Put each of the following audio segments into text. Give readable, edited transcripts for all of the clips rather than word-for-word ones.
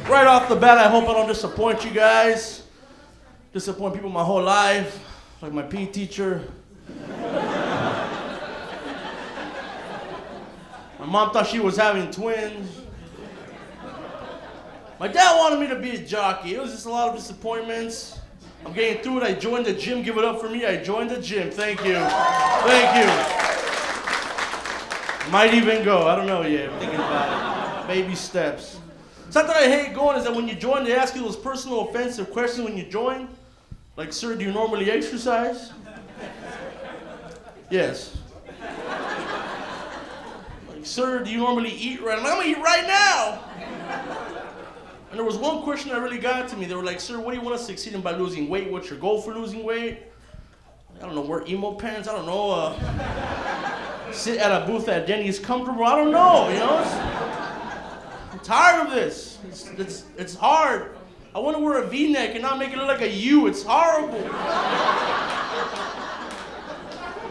Right off the bat, I hope I don't disappoint you guys. Disappoint people my whole life, like my PE teacher. My mom thought she was having twins. My dad wanted me to be a jockey. It was just a lot of disappointments. I'm getting through it. I joined the gym. Give it up for me. I joined the gym. Thank you. Thank you. Might even go. I don't know yet. I'm thinking about it. Baby steps. It's not that I hate going, is that when you join, they ask you those personal offensive questions when you join. Like, sir, do you normally exercise? Yes. Like, sir, do you normally eat right? I'm gonna eat right now. And there was one question that really got to me. They were like, sir, what do you want to succeed in by losing weight? What's your goal for losing weight? I don't know, wear emo pants. I don't know, sit at a booth at Denny's comfortable. I don't know, you know? I'm tired of this. It's hard. I want to wear a V-neck and not make it look like a U. It's horrible. They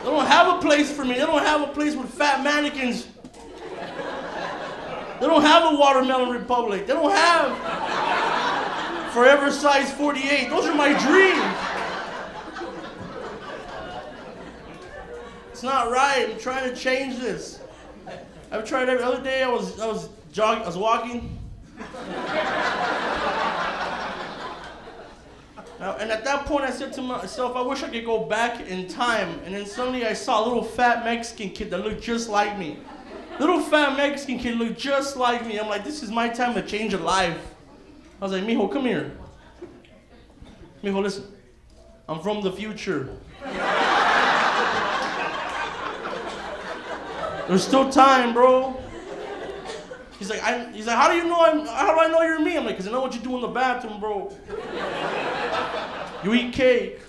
don't have a place for me. They don't have a place with fat mannequins. They don't have a Watermelon Republic. They don't have Forever Size 48. Those are my dreams. It's not right. I'm trying to change this. I've tried every other day. I was walking. Now, and at that point, I said to myself, I wish I could go back in time. And then suddenly I saw a little fat Mexican kid that looked just like me. Little fat Mexican kid looked just like me. I'm like, this is my time to change a life. I was like, mijo, come here. Mijo, listen. I'm from the future. There's still time, bro. He's like, how do I know you're me? I'm like, because I know what you do in the bathroom, bro. You eat cake.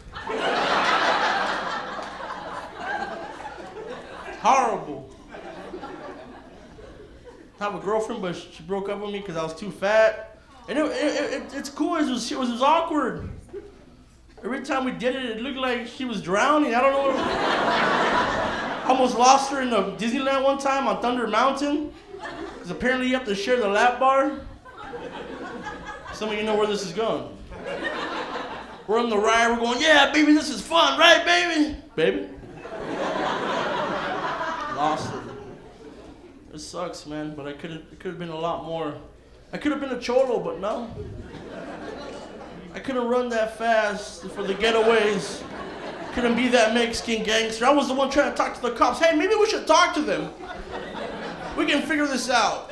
Horrible. I have a girlfriend, but she broke up with me because I was too fat. And it's cool, it was awkward. Every time we did it, it looked like she was drowning. I don't know. I almost lost her in the Disneyland one time on Thunder Mountain. Because apparently you have to share the lap bar. Some of you know where this is going. We're on the ride, we're going, yeah, baby, this is fun, right, baby? Baby? Lost her. It sucks, man, but it could have been a lot more. I could have been a cholo, but no. I couldn't run that fast for the getaways. Couldn't be that Mexican gangster. I was the one trying to talk to the cops. Hey, maybe we should talk to them. We can figure this out.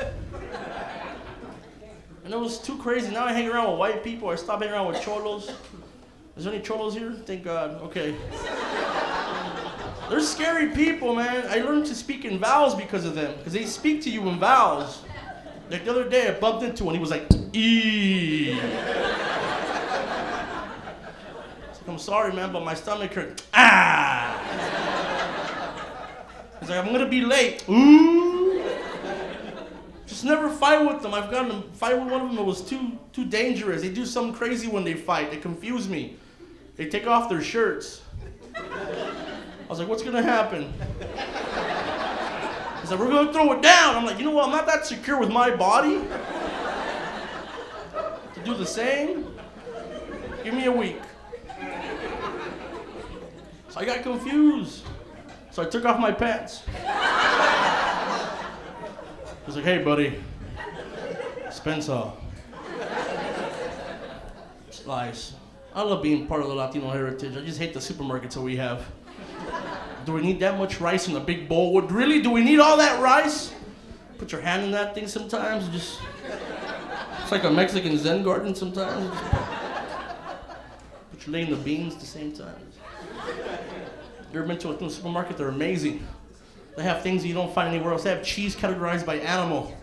And it was too crazy. Now I hang around with white people. I stop hanging around with cholos. Is there any cholos here? Thank God. Okay. They're scary people, man. I learned to speak in vowels because of them. Because they speak to you in vowels. Like the other day, I bumped into one. He was like, E. I'm sorry, man, but my stomach hurt. Ah! He's like, I'm gonna be late. Ooh! Just never fight with them. I've gotten to fight with one of them. It was too dangerous. They do something crazy when they fight. They confuse me. They take off their shirts. I was like, what's gonna happen? He's like, we're gonna throw it down. I'm like, you know what? I'm not that secure with my body to do the same. Give me a week. So I got confused. So I took off my pants. He was like, hey, buddy. Spencer. Slice. I love being part of the Latino heritage. I just hate the supermarkets that we have. Do we need that much rice in a big bowl? Really? Do we need all that rice? Put your hand in that thing sometimes. It's like a Mexican Zen garden sometimes. But you're laying the beans at the same time. You ever been to a supermarket? They're amazing. They have things you don't find anywhere else. They have cheese categorized by animal.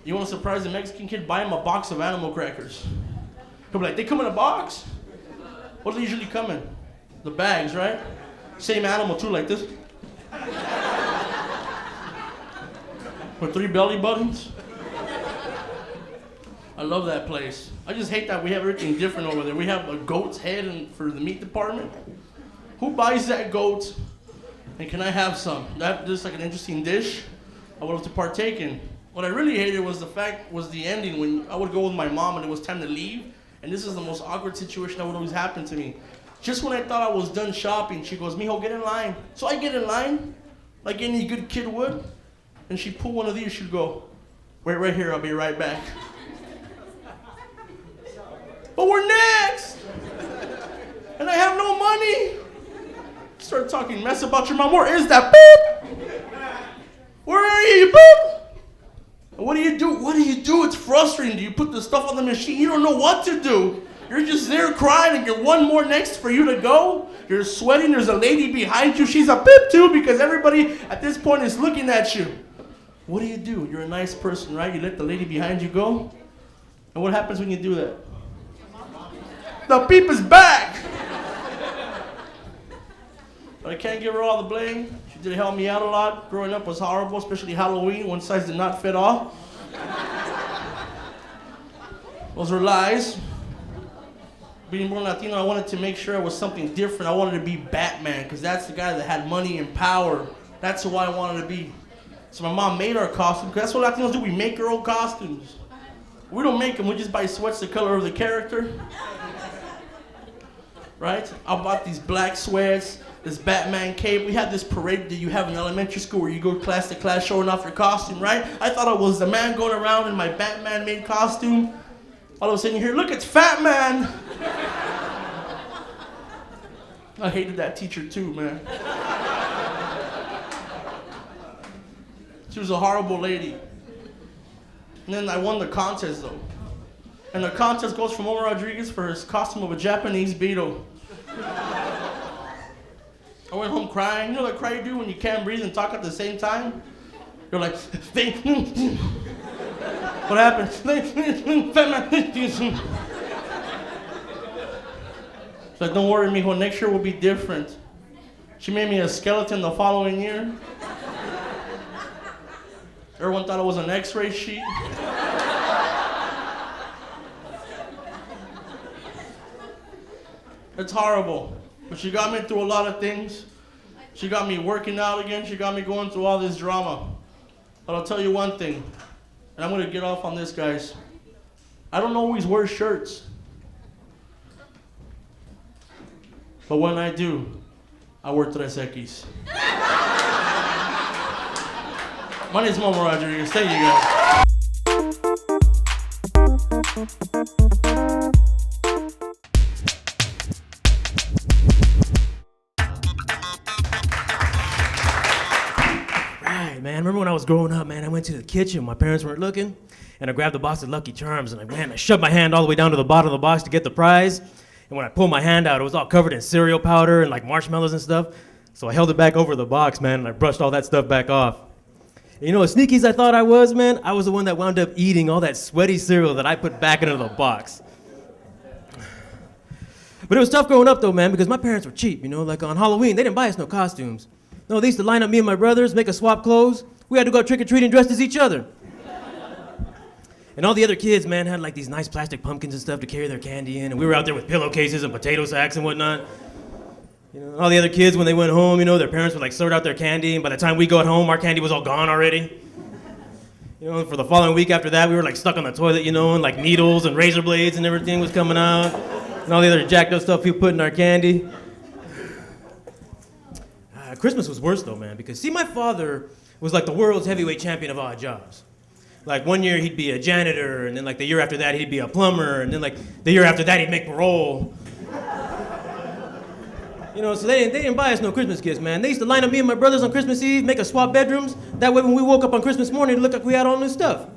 You want to surprise a Mexican kid? Buy him a box of animal crackers. He'll be like, they come in a box? What do they usually come in? The bags, right? Same animal too, like this. With 3 belly buttons. I love that place. I just hate that we have everything different over there. We have a goat's head for the meat department. Who buys that goat? And can I have some? That's like an interesting dish. I wanted to partake in. What I really hated was the ending when I would go with my mom and it was time to leave. And this is the most awkward situation that would always happen to me. Just when I thought I was done shopping, she goes, "Mijo, get in line." So I get in line, like any good kid would. And she'd pull one of these, she'd go, "Wait right here, I'll be right back." But we're next! And I have no money. Start talking mess about your mom. Where is that? Boop! Where are you? Boop! What do you do? What do you do? It's frustrating. Do you put the stuff on the machine? You don't know what to do. You're just there crying and you're one more next for you to go. You're sweating. There's a lady behind you. She's a pip too because everybody at this point is looking at you. What do? You're a nice person, right? You let the lady behind you go. And what happens when you do that? The peep is back. But I can't give her all the blame. She did help me out a lot. Growing up was horrible, especially Halloween. One size did not fit all. Those were lies. Being born Latino, I wanted to make sure I was something different. I wanted to be Batman, because that's the guy that had money and power. That's who I wanted to be. So my mom made our costumes, because that's what Latinos do. We make our own costumes. We don't make them. We just buy sweats the color of the character. Right? I bought these black sweats, this Batman cape. We had this parade that you have in elementary school where you go class to class showing off your costume, right? I thought I was the man going around in my Batman-made costume. All of a sudden you hear, "Look, it's Fat Man." I hated that teacher too, man. She was a horrible lady. And then I won the contest though. And the contest goes for Momo Rodriguez for his costume of a Japanese beetle. I went home crying. You know that cry you do when you can't breathe and talk at the same time? You're like, what happened? She's like, "Don't worry, mijo, next year will be different." She made me a skeleton the following year. Everyone thought it was an x-ray sheet. It's horrible. But she got me through a lot of things. She got me working out again. She got me going through all this drama. But I'll tell you one thing, and I'm going to get off on this, guys. I don't always wear shirts. But when I do, I wear 3X. My name is Momo Rodriguez. Thank you, guys. Man, remember when I was growing up, man, I went to the kitchen, my parents weren't looking, and I grabbed the box of Lucky Charms, and I shoved my hand all the way down to the bottom of the box to get the prize, and when I pulled my hand out, it was all covered in cereal powder and like marshmallows and stuff, so I held it back over the box, man, and I brushed all that stuff back off. And you know, as sneaky as I thought I was, man, I was the one that wound up eating all that sweaty cereal that I put back into the box. But it was tough growing up, though, man, because my parents were cheap, you know, like on Halloween, they didn't buy us no costumes. No, they used to line up me and my brothers, make us swap clothes. We had to go trick-or-treating dressed as each other. And all the other kids, man, had like these nice plastic pumpkins and stuff to carry their candy in, and we were out there with pillowcases and potato sacks and whatnot. You know, all the other kids, when they went home, you know, their parents would like sort out their candy, and by the time we got home, our candy was all gone already. You know, for the following week after that, we were like stuck on the toilet, you know, and like needles and razor blades and everything was coming out, and all the other jacked up stuff people put in our candy. Christmas was worse though, man, because see, my father was like the world's heavyweight champion of odd jobs. Like one year he'd be a janitor, and then like the year after that he'd be a plumber, and then like the year after that he'd make parole. You know, so they didn't buy us no Christmas gifts, man. They used to line up me and my brothers on Christmas Eve, make us swap bedrooms. That way when we woke up on Christmas morning, it looked like we had all new stuff.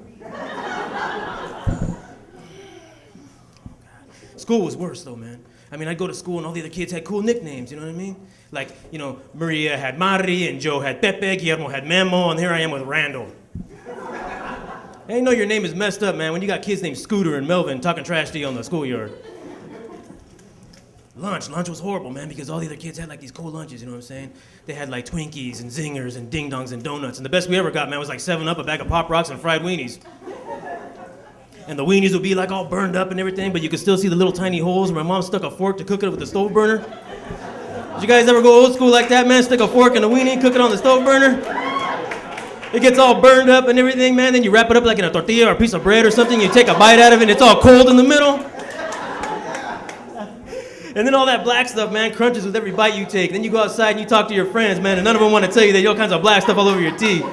School was worse though, man. I mean, I'd go to school and all the other kids had cool nicknames, you know what I mean? Like, you know, Maria had Mari, and Joe had Pepe, Guillermo had Memo, and here I am with Randall. And you know your name is messed up, man, when you got kids named Scooter and Melvin talking trash to you on the schoolyard. Lunch was horrible, man, because all the other kids had like these cool lunches, you know what I'm saying? They had like Twinkies and Zingers and Ding Dongs and donuts, and the best we ever got, man, was like 7-Up, a bag of Pop Rocks, and fried weenies. And the weenies would be like all burned up and everything, but you could still see the little tiny holes where my mom stuck a fork to cook it with the stove burner. Did you guys ever go old school like that, man? Stick a fork in a weenie, cook it on the stove burner? It gets all burned up and everything, man. Then you wrap it up like in a tortilla or a piece of bread or something. You take a bite out of it and it's all cold in the middle. And then all that black stuff, man, crunches with every bite you take. Then you go outside and you talk to your friends, man, and none of them want to tell you there's all kinds of black stuff all over your teeth.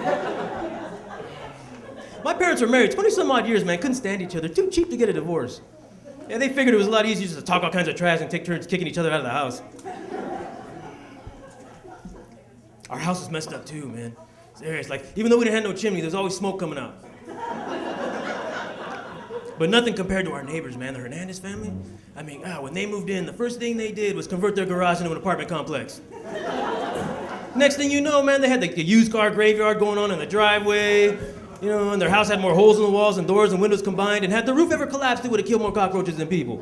My parents were married 20-some odd years, man. Couldn't stand each other. Too cheap to get a divorce. Yeah, they figured it was a lot easier just to talk all kinds of trash and take turns kicking each other out of the house. Our house was messed up too, man. Serious, like, even though we didn't have no chimney, there's always smoke coming out. But nothing compared to our neighbors, man, the Hernandez family. I mean, when they moved in, the first thing they did was convert their garage into an apartment complex. Next thing you know, man, they had the used car graveyard going on in the driveway. You know, and their house had more holes in the walls and doors and windows combined, and had the roof ever collapsed, it would have killed more cockroaches than people.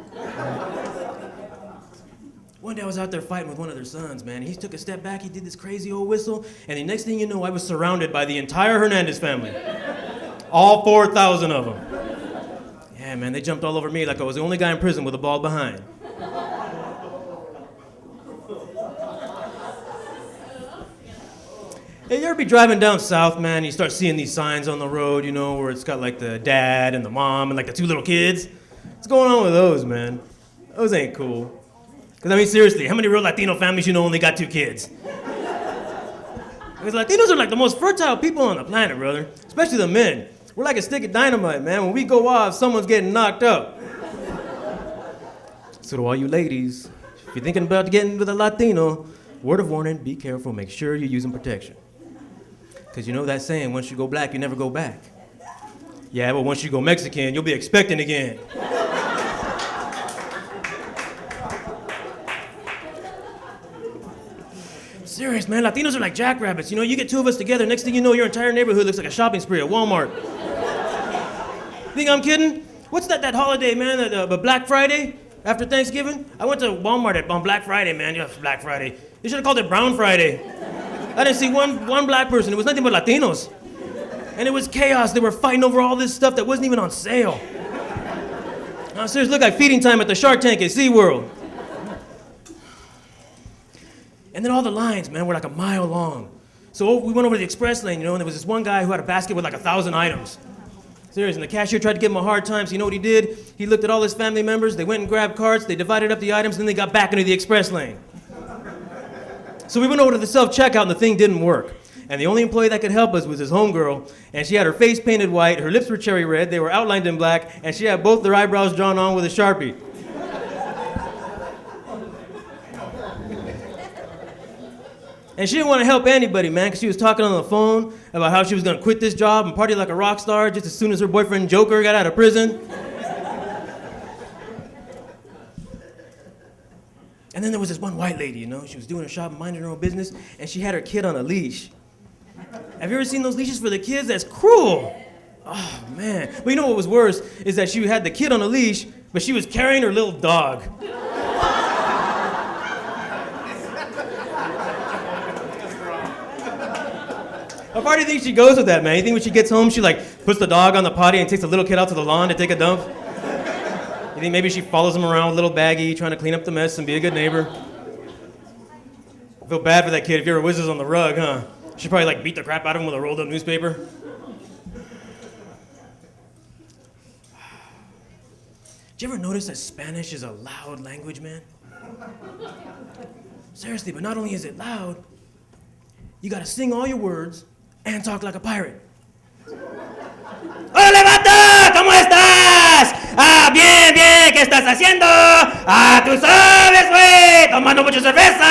One day I was out there fighting with one of their sons, man. He took a step back, he did this crazy old whistle, and the next thing you know, I was surrounded by the entire Hernandez family. All 4,000 of them. Yeah, man, they jumped all over me like I was the only guy in prison with a ball behind. Hey, you ever be driving down south, man, and you start seeing these signs on the road, you know, where it's got like the dad and the mom and like the two little kids? What's going on with those, man? Those ain't cool. Because, I mean, seriously, how many real Latino families you know only got 2 kids? Because Latinos are like the most fertile people on the planet, brother. Especially the men. We're like a stick of dynamite, man. When we go off, someone's getting knocked up. So to all you ladies, if you're thinking about getting with a Latino, word of warning, be careful, make sure you're using protection. Because you know that saying, once you go black, you never go back. Yeah, but once you go Mexican, you'll be expecting again. Serious, man. Latinos are like jackrabbits. You know, you get 2 of us together, next thing you know, your entire neighborhood looks like a shopping spree at Walmart. Think I'm kidding? What's that holiday, man, the Black Friday after Thanksgiving? I went to Walmart on Black Friday, man. Yeah, Black Friday. They should have called it Brown Friday. I didn't see one black person. It was nothing but Latinos. And it was chaos. They were fighting over all this stuff that wasn't even on sale. Seriously, looked like feeding time at the Shark Tank at SeaWorld. And then all the lines, man, were like a mile long. So we went over to the express lane, you know, and there was this one guy who had a basket with like 1,000 items. Serious, and the cashier tried to give him a hard time, so you know what he did? He looked at all his family members, they went and grabbed carts, they divided up the items, and then they got back into the express lane. So we went over to the self-checkout, and the thing didn't work. And the only employee that could help us was his homegirl, and she had her face painted white, her lips were cherry red, they were outlined in black, and she had both their eyebrows drawn on with a Sharpie. And she didn't want to help anybody, man, because she was talking on the phone about how she was going to quit this job and party like a rock star just as soon as her boyfriend Joker got out of prison. And then there was this one white lady, you know, she was doing her shopping, minding her own business, and she had her kid on a leash. Have you ever seen those leashes for the kids? That's cruel. Oh, man. But you know what was worse is that she had the kid on a leash, but she was carrying her little dog. How far do you think she goes with that, man? You think when she gets home, she like puts the dog on the potty and takes the little kid out to the lawn to take a dump? You think maybe she follows him around with a little baggie, trying to clean up the mess and be a good neighbor? I feel bad for that kid if he ever whizzes on the rug, huh? She'd probably like beat the crap out of him with a rolled up newspaper. Did you ever notice that Spanish is a loud language, man? Seriously, but not only is it loud, you gotta sing all your words and talk like a pirate. ¡Hola, vato! ¿Cómo estás? Ah, bien, bien, ¿qué estás haciendo? Ah, tú sabes, güey, tomando mucha cerveza.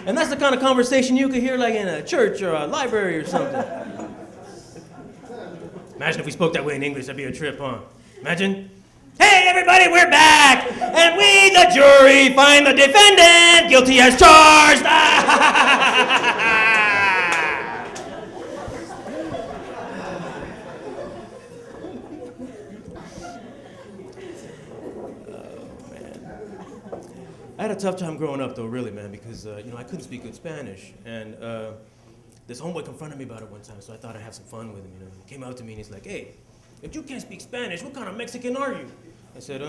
And that's the kind of conversation you could hear like in a church or a library or something. Imagine if we spoke that way in English, that'd be a trip, huh? Imagine. Hey, everybody, we're back! And we, the jury, find the defendant guilty as charged! I had a tough time growing up, though, really, man, because, I couldn't speak good Spanish. And this homeboy confronted me about it one time, so I thought I'd have some fun with him, you know. He came out to me and he's like, hey, If you can't speak Spanish, what kind of Mexican are you? I said,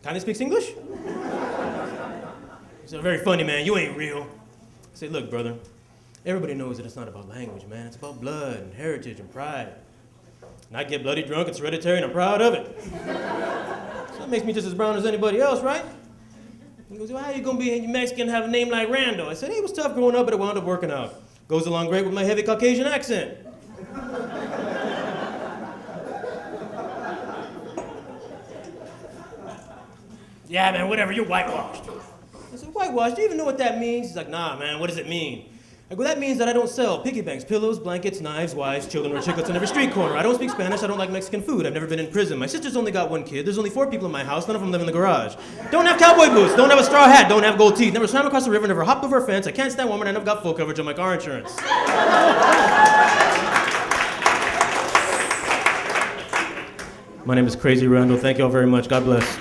kind of speaks English? He said, very funny, man, you ain't real. I said, look, brother, everybody knows that it's not about language, man. It's about blood and heritage and pride. And I get bloody drunk, it's hereditary, and I'm proud of it. So that makes me just as brown as anybody else, right? He goes, well, how you gonna be Mexican and have a name like Randall? I said, hey, it was tough growing up, but it wound up working out. Goes along great with my heavy Caucasian accent. Yeah, man, whatever, you're whitewashed. I said, whitewashed? Do you even know what that means? He's like, nah, man, what does it mean? I go, that means that I don't sell piggy banks, pillows, blankets, knives, wives, children, or chiclets on every street corner. I don't speak Spanish, I don't like Mexican food. I've never been in prison. My sister's only got one kid. There's only 4 people in my house, none of them live in the garage. Don't have cowboy boots, don't have a straw hat, don't have gold teeth. Never swam across the river, never hopped over a fence. I can't stand women, and I've got full coverage on my car insurance. My name is Crazy Randall. Thank you all very much. God bless.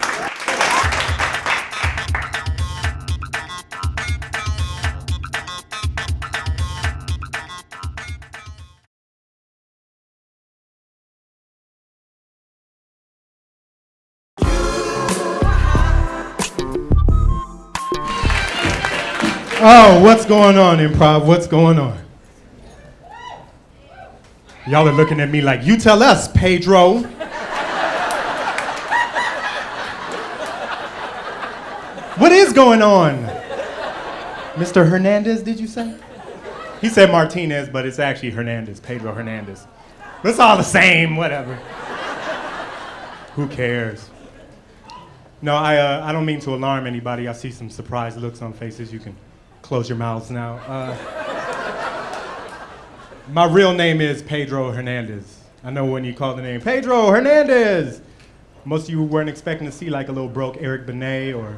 Oh, what's going on, improv? What's going on? Y'all are looking at me like, you tell us, Pedro. What is going on? Mr. Hernandez, did you say? He said Martinez, but it's actually Hernandez, Pedro Hernandez. It's all the same, whatever. Who cares? No, I don't mean to alarm anybody. I see some surprised looks on faces. You can close your mouths now. My real name is Pedro Hernandez. I know when you call the name Pedro Hernandez, most of you weren't expecting to see like a little broke Eric Benet or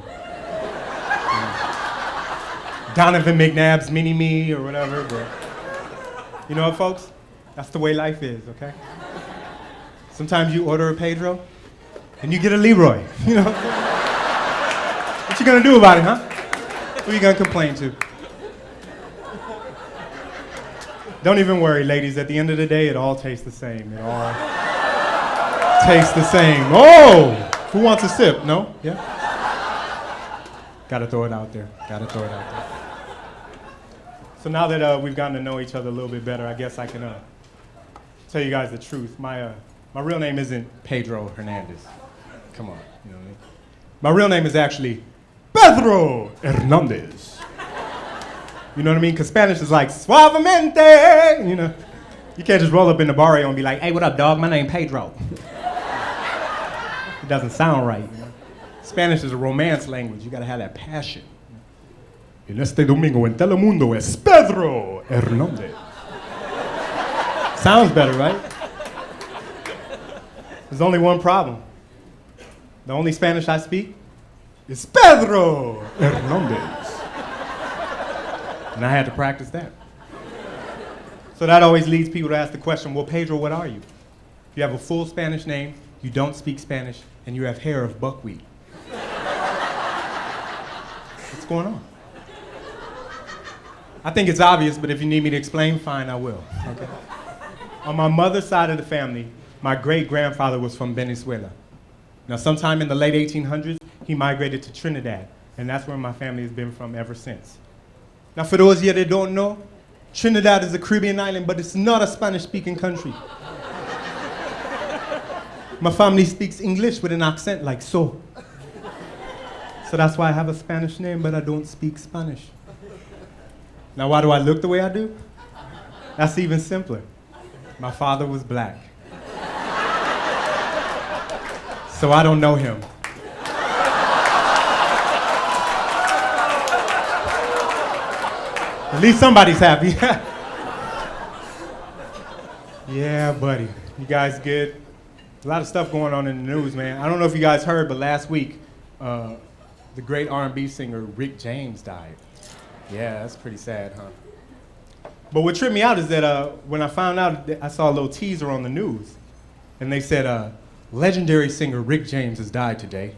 Donovan McNabb's Mini-Me or whatever, but you know what, folks? That's the way life is, okay? Sometimes you order a Pedro and you get a Leroy, you know? What you gonna do about it, huh? Who are you gonna complain to? Don't even worry, ladies. At the end of the day, it all tastes the same. It all tastes the same. Oh! Who wants a sip? No? Yeah? Gotta throw it out there. Gotta throw it out there. So now that we've gotten to know each other a little bit better, I guess I can tell you guys the truth. My real name isn't Pedro Hernandez. Come on, you know what I mean? My real name is actually Pedro Hernandez. You know what I mean? Because Spanish is like, suavemente, you know? You can't just roll up in the barrio and be like, hey, what up, dog? My name Pedro. It doesn't sound right, you know? Spanish is a romance language. You gotta have that passion. En este domingo en Telemundo es Pedro Hernandez. Sounds better, right? There's only one problem. The only Spanish I speak is Pedro Hernandez. And I had to practice that. So that always leads people to ask the question, well, Pedro, what are you? You have a full Spanish name, you don't speak Spanish, and you have hair of buckwheat. What's going on? I think it's obvious, but if you need me to explain, fine, I will. Okay? On my mother's side of the family, my great-grandfather was from Venezuela. Now, sometime in the late 1800s, he migrated to Trinidad, and that's where my family has been from ever since. Now, for those of you that don't know, Trinidad is a Caribbean island, but it's not a Spanish-speaking country. My family speaks English with an accent like so. So that's why I have a Spanish name, but I don't speak Spanish. Now, why do I look the way I do? That's even simpler. My father was black. So I don't know him. At least somebody's happy. Yeah, buddy. You guys good? A lot of stuff going on in the news, man. I don't know if you guys heard, but last week, the great R&B singer Rick James died. Yeah, that's pretty sad, huh? But what tripped me out is that when I found out, I saw a little teaser on the news, and they said, legendary singer Rick James has died today.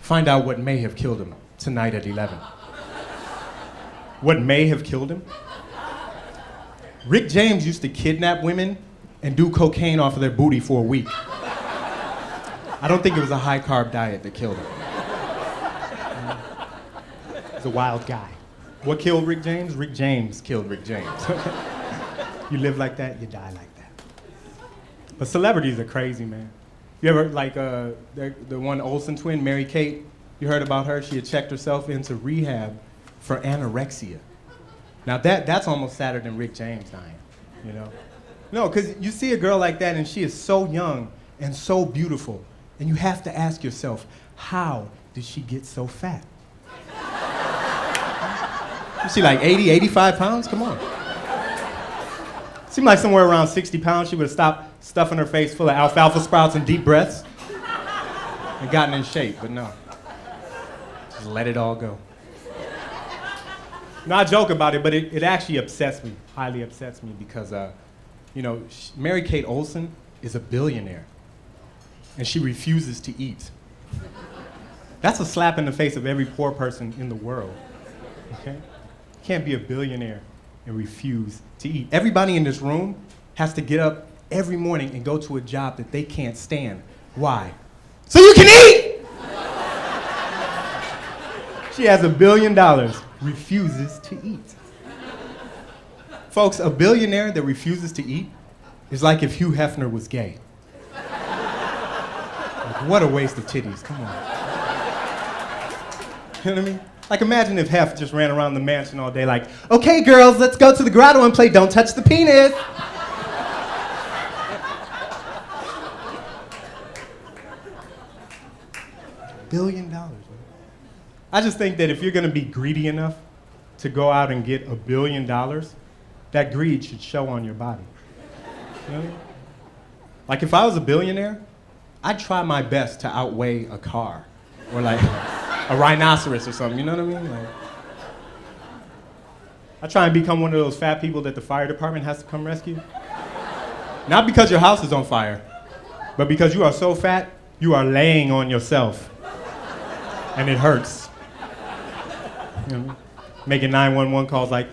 Find out what may have killed him tonight at 11. What may have killed him? Rick James used to kidnap women and do cocaine off of their booty for a week. I don't think it was a high-carb diet that killed him. He's a wild guy. What killed Rick James? Rick James killed Rick James. You live like that, you die like that. But celebrities are crazy, man. You ever, like, the one Olsen twin, Mary Kate, you heard about her? She had checked herself into rehab for anorexia. Now that's almost sadder than Rick James dying, you know? No, because you see a girl like that and she is so young and so beautiful, and you have to ask yourself, how did she get so fat? Is she like 80, 85 pounds? Come on. Seemed like somewhere around 60 pounds, she would have stopped stuffing her face full of alfalfa sprouts and deep breaths and gotten in shape, but no. Just let it all go. No, I joke about it, but it actually upsets me, highly upsets me, because, you know, Mary Kate Olsen is a billionaire, and she refuses to eat. That's a slap in the face of every poor person in the world, okay? You can't be a billionaire and refuse to eat. Everybody in this room has to get up every morning and go to a job that they can't stand. Why? So you can eat! She has $1 billion, refuses to eat. Folks, a billionaire that refuses to eat is like if Hugh Hefner was gay. Like, what a waste of titties, come on. You know what I mean? Like, imagine if Hef just ran around the mansion all day like, okay, girls, let's go to the grotto and play Don't Touch the Penis. $1 billion, man. I just think that if you're gonna be greedy enough to go out and get $1 billion, that greed should show on your body. You know what I mean? Like, if I was a billionaire, I'd try my best to outweigh a car or like a rhinoceros or something, you know what I mean? Like, I try and become one of those fat people that the fire department has to come rescue. Not because your house is on fire, but because you are so fat, you are laying on yourself. And it hurts. You know what I mean? Making 911 calls like,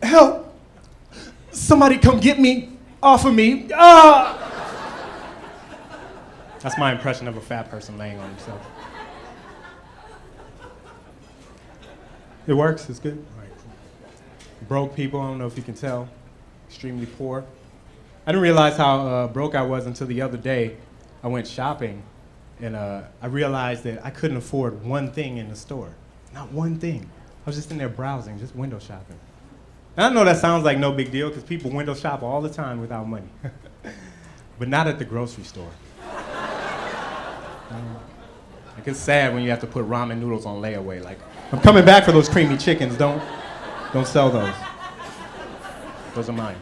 help! Somebody come get me off of me. Ah! That's my impression of a fat person laying on himself. It works, it's good. Right. Broke people, I don't know if you can tell, extremely poor. I didn't realize how broke I was until the other day. I went shopping and I realized that I couldn't afford one thing in the store. Not one thing. I was just in there browsing, just window shopping. And I know that sounds like no big deal because people window shop all the time without money. But not at the grocery store. Like, it's sad when you have to put ramen noodles on layaway. Like, I'm coming back for those creamy chickens. Don't sell those. Those are mine.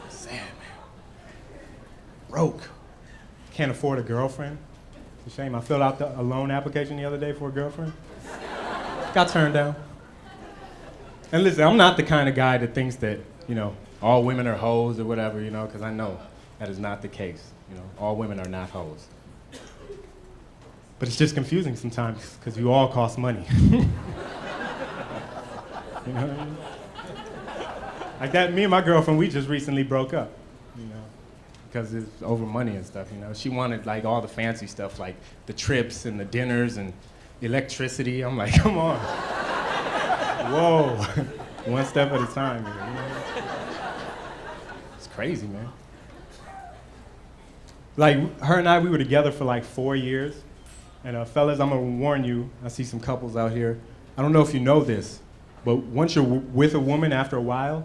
Sad, man. Broke. Can't afford a girlfriend. It's a shame. I filled out a loan application the other day for a girlfriend. Got turned down. And listen, I'm not the kind of guy that thinks that, you know, all women are hoes or whatever, you know, because I know that is not the case. You know, all women are not hoes. But it's just confusing sometimes because you all cost money. You know what I mean? Like that, me and my girlfriend, we just recently broke up, you know, because it's over money and stuff, you know. She wanted like all the fancy stuff, like the trips and the dinners and electricity. I'm like, come on. Whoa. One step at a time, you know? It's crazy, man. Like, her and I, we were together for like 4 years. And fellas, I'm gonna warn you, I see some couples out here. I don't know if you know this, but once you're with a woman after a while,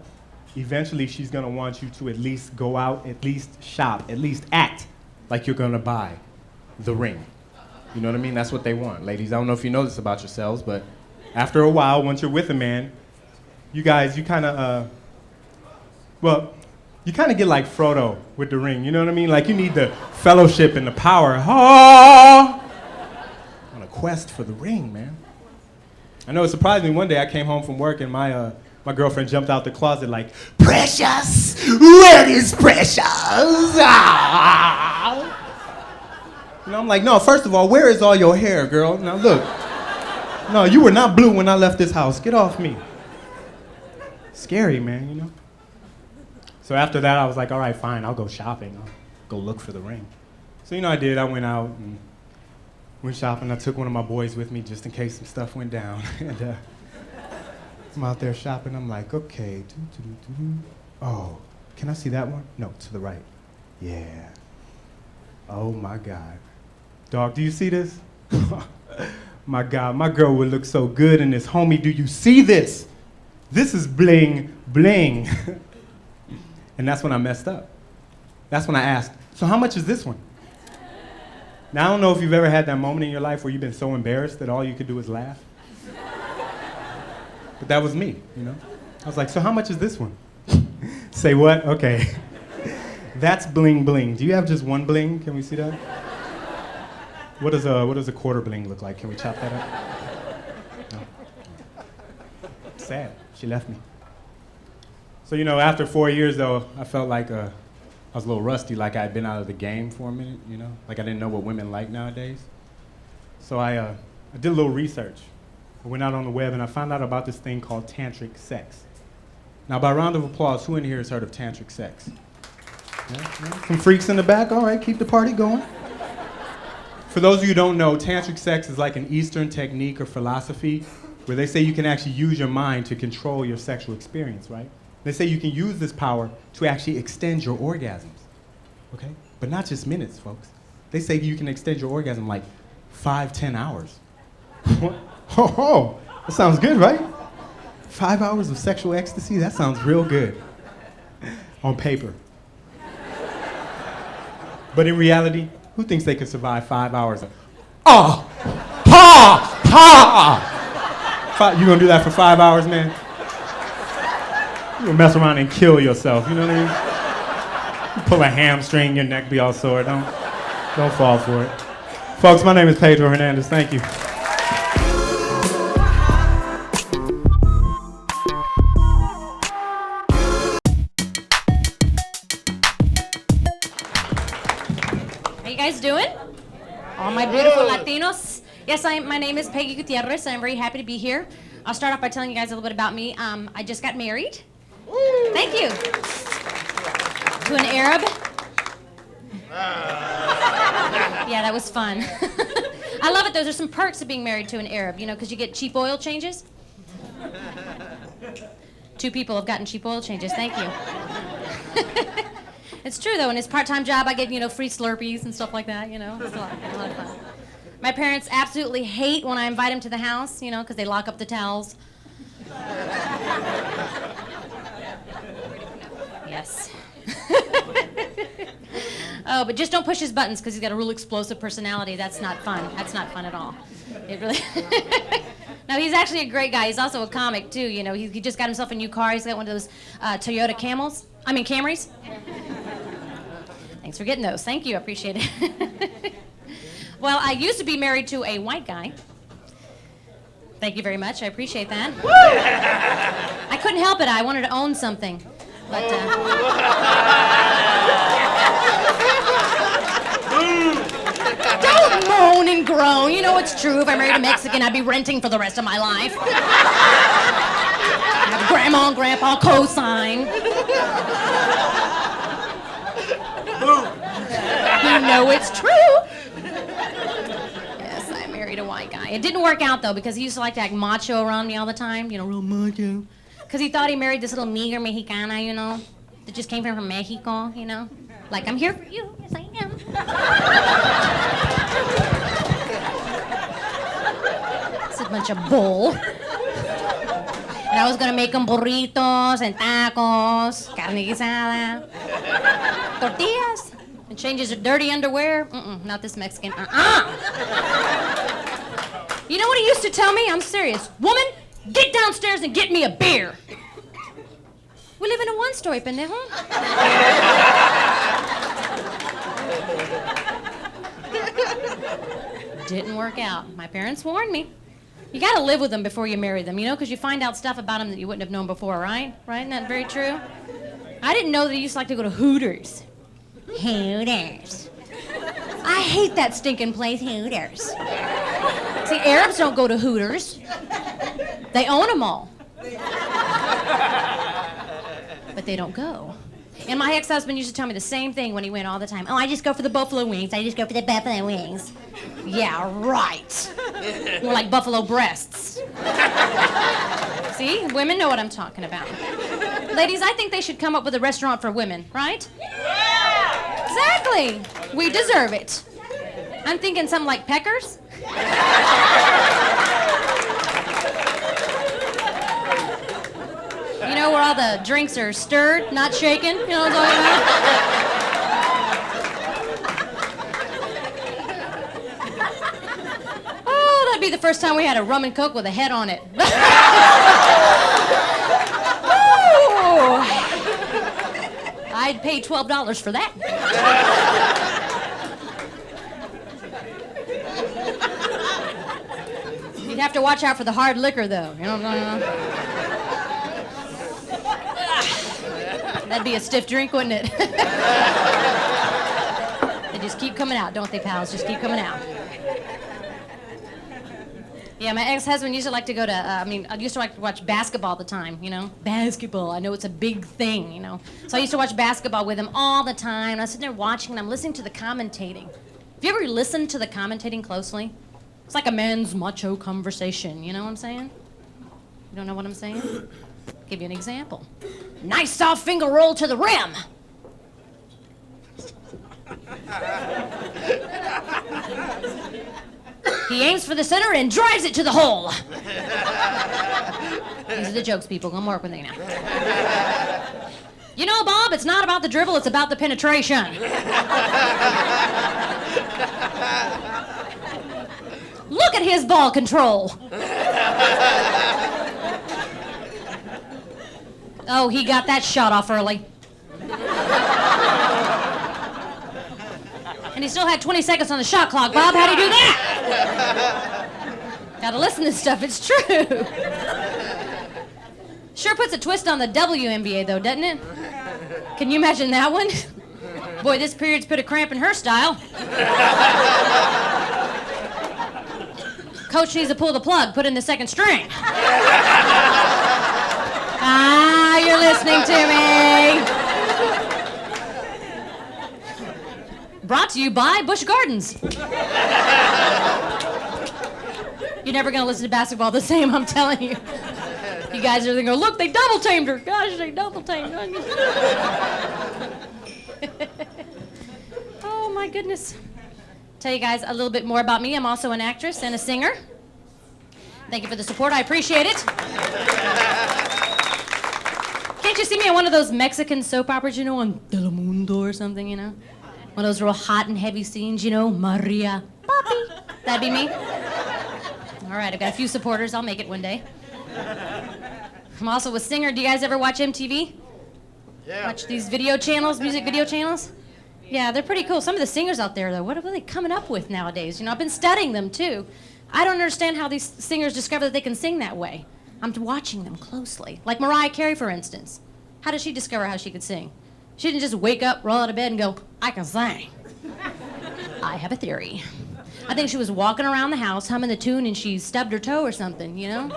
eventually she's gonna want you to at least go out, at least shop, at least act like you're gonna buy the ring. You know what I mean? That's what they want. Ladies, I don't know if you know this about yourselves, but after a while, once you're with a man, you kind of get like Frodo with the ring. You know what I mean? Like, you need the fellowship and the power. On a quest for the ring, man. I know it surprised me. One day I came home from work and my girlfriend jumped out the closet like, Precious, where is Precious? Ah! You know, I'm like, no, first of all, where is all your hair, girl? Now look, no, you were not blue when I left this house. Get off me. Scary, man, you know? So after that, I was like, all right, fine, I'll go shopping. go look for the ring. So, I did. I went out and went shopping. I took one of my boys with me just in case some stuff went down. And I'm out there shopping. I'm like, okay. Oh, can I see that one? No, to the right. Yeah. Oh, my God. Dog, do you see this? My God, my girl would look so good in this. Homie, do you see this? This is bling, bling. And that's when I messed up. That's when I asked, so how much is this one? Now, I don't know if you've ever had that moment in your life where you've been so embarrassed that all you could do is laugh. But that was me, I was like, so how much is this one? Say what? Okay. That's bling, bling. Do you have just one bling? Can we see that? What does a quarter bling look like? Can we chop that up? No. Sad. She left me. So, after 4 years, though, I felt like I was a little rusty, like I had been out of the game for a minute, Like I didn't know what women like nowadays. So I did a little research. I went out on the web and I found out about this thing called tantric sex. Now, by round of applause, who in here has heard of tantric sex? Yeah? Some freaks in the back? All right, keep the party going. For those of you who don't know, tantric sex is like an Eastern technique or philosophy where they say you can actually use your mind to control your sexual experience, right? They say you can use this power to actually extend your orgasms, okay? But not just minutes, folks. They say you can extend your orgasm like 5-10 hours. Oh, that sounds good, right? 5 hours of sexual ecstasy, that sounds real good on paper. But in reality, who thinks they could survive 5 hours of, You gonna do that for 5 hours, man? You gonna mess around and kill yourself, you know what I mean? You pull a hamstring, your neck be all sore. Don't fall for it. Folks, my name is Pedro Hernandez. Thank you. How you guys doing? All my beautiful Latinos. Yes, my name is Peggy Gutierrez, and I'm very happy to be here. I'll start off by telling you guys a little bit about me. I just got married. Thank you. To an Arab. Yeah, that was fun. I love it, though. There's some perks of being married to an Arab, because you get cheap oil changes. 2 people have gotten cheap oil changes. Thank you. It's true, though. In his part-time job, I get, free Slurpees and stuff like that, It's a lot of fun. My parents absolutely hate when I invite them to the house, because they lock up the towels. Yes. Oh, but just don't push his buttons because he's got a real explosive personality. That's not fun. That's not fun at all. It really. No, he's actually a great guy. He's also a comic too. He just got himself a new car. He's got one of those Toyota Camrys. Thanks for getting those. Thank you. I appreciate it. Well, I used to be married to a white guy. Thank you very much. I appreciate that. I couldn't help it. I wanted to own something. But, don't moan and groan. It's true. If I married a Mexican, I'd be renting for the rest of my life. Have grandma and grandpa co-sign. It's true. Yes, I married a white guy. It didn't work out, though, because he used to like to act macho around me all the time. Real macho. Because he thought he married this little meager Mexicana, that just came from Mexico, Like, I'm here for you. Yes, I am. It's a bunch of bull. And I was going to make them burritos and tacos, carne guisada, tortillas, and change his dirty underwear. Not this Mexican. You know what he used to tell me? I'm serious. Woman, get downstairs and get me a beer. We live in a one-story, pendejo. Didn't work out. My parents warned me. You gotta live with them before you marry them, because you find out stuff about them that you wouldn't have known before, right? Right? Isn't that very true? I didn't know that he used to like to go to Hooters. Hooters. I hate that stinking place, Hooters. See, Arabs don't go to Hooters. They own them all. But they don't go. And my ex-husband used to tell me the same thing when he went all the time. Oh, I just go for the buffalo wings. I just go for the buffalo wings. Yeah, right. More like buffalo breasts. See? Women know what I'm talking about. Ladies, I think they should come up with a restaurant for women, right? Yeah! Exactly. We deserve it. I'm thinking something like Peckers. You know, where all the drinks are stirred, not shaken? You know what I'm talking about? Oh, that'd be the first time we had a rum and coke with a head on it. Ooh. I'd pay $12 for that. You'd have to watch out for the hard liquor, though. You know what I'm talking about? That'd be a stiff drink, wouldn't it? They just keep coming out, don't they, pals? Just keep coming out. Yeah, my ex-husband used to like to go to, I used to like to watch basketball all the time, you know? Basketball, I know it's a big thing, you know? So I used to watch basketball with him all the time. And I was sitting there watching, and I'm listening to the commentating. Have you ever listened to the commentating closely? It's like a man's macho conversation, you know what I'm saying? You don't know what I'm saying? I'll give you an example. Nice soft finger roll to the rim. He aims for the center and drives it to the hole. These are the jokes, people. Come work with me now. You know, Bob, it's not about the dribble, it's about the penetration. Look at his ball control. Oh, he got that shot off early. And he still had 20 seconds on the shot clock. Bob, how'd he do that? Gotta listen to stuff, it's true. Sure puts a twist on the WNBA, though, doesn't it? Can you imagine that one? Boy, this period's put a cramp in her style. Coach needs to pull the plug, put in the second string. Ah, you're listening to me. Brought to you by Busch Gardens. You're never going to listen to basketball the same, I'm telling you. You guys are going to go, look, they double tamed her. Gosh, they double tamed her. Oh, my goodness. Tell you guys a little bit more about me. I'm also an actress and a singer. Thank you for the support. I appreciate it. Can't you see me on one of those Mexican soap operas, you know, on Telemundo or something, you know? One of those real hot and heavy scenes, you know, Maria, Papi. That'd be me. All right, I've got a few supporters. I'll make it one day. I'm also a singer. Do you guys ever watch MTV? Yeah. Watch these video channels, music video channels? Yeah, they're pretty cool. Some of the singers out there, though, what are they coming up with nowadays? You know, I've been studying them, too. I don't understand how these singers discover that they can sing that way. I'm watching them closely. Like Mariah Carey, for instance. How did she discover how she could sing? She didn't just wake up, roll out of bed, and go, I can sing. I have a theory. I think she was walking around the house, humming the tune, and she stubbed her toe or something, you know?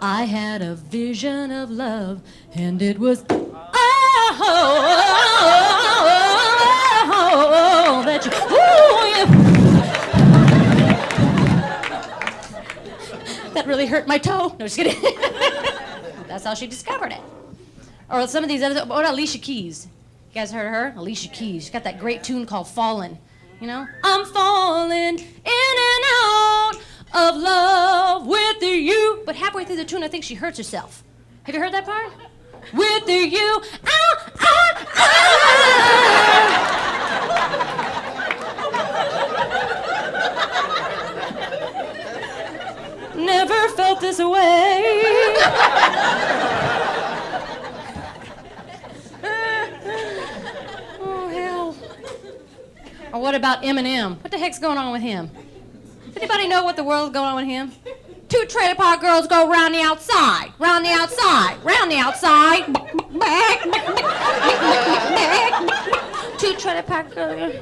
I had a vision of love, and it was, that you, that really hurt my toe. No, just kidding. That's how she discovered it. Or some of these other, what about Alicia Keys? You guys heard of her? Alicia Keys. She's got that great tune called Fallin'. You know? I'm falling in and out of love with you. But halfway through the tune, I think she hurts herself. Have you heard that part? With you. Never felt this way. Oh, hell. Or what about Eminem? What the heck's going on with him? Anybody know what the world's going on with him? Two trailer park girls go round the outside, round the outside, round the outside. Two trailer park girls.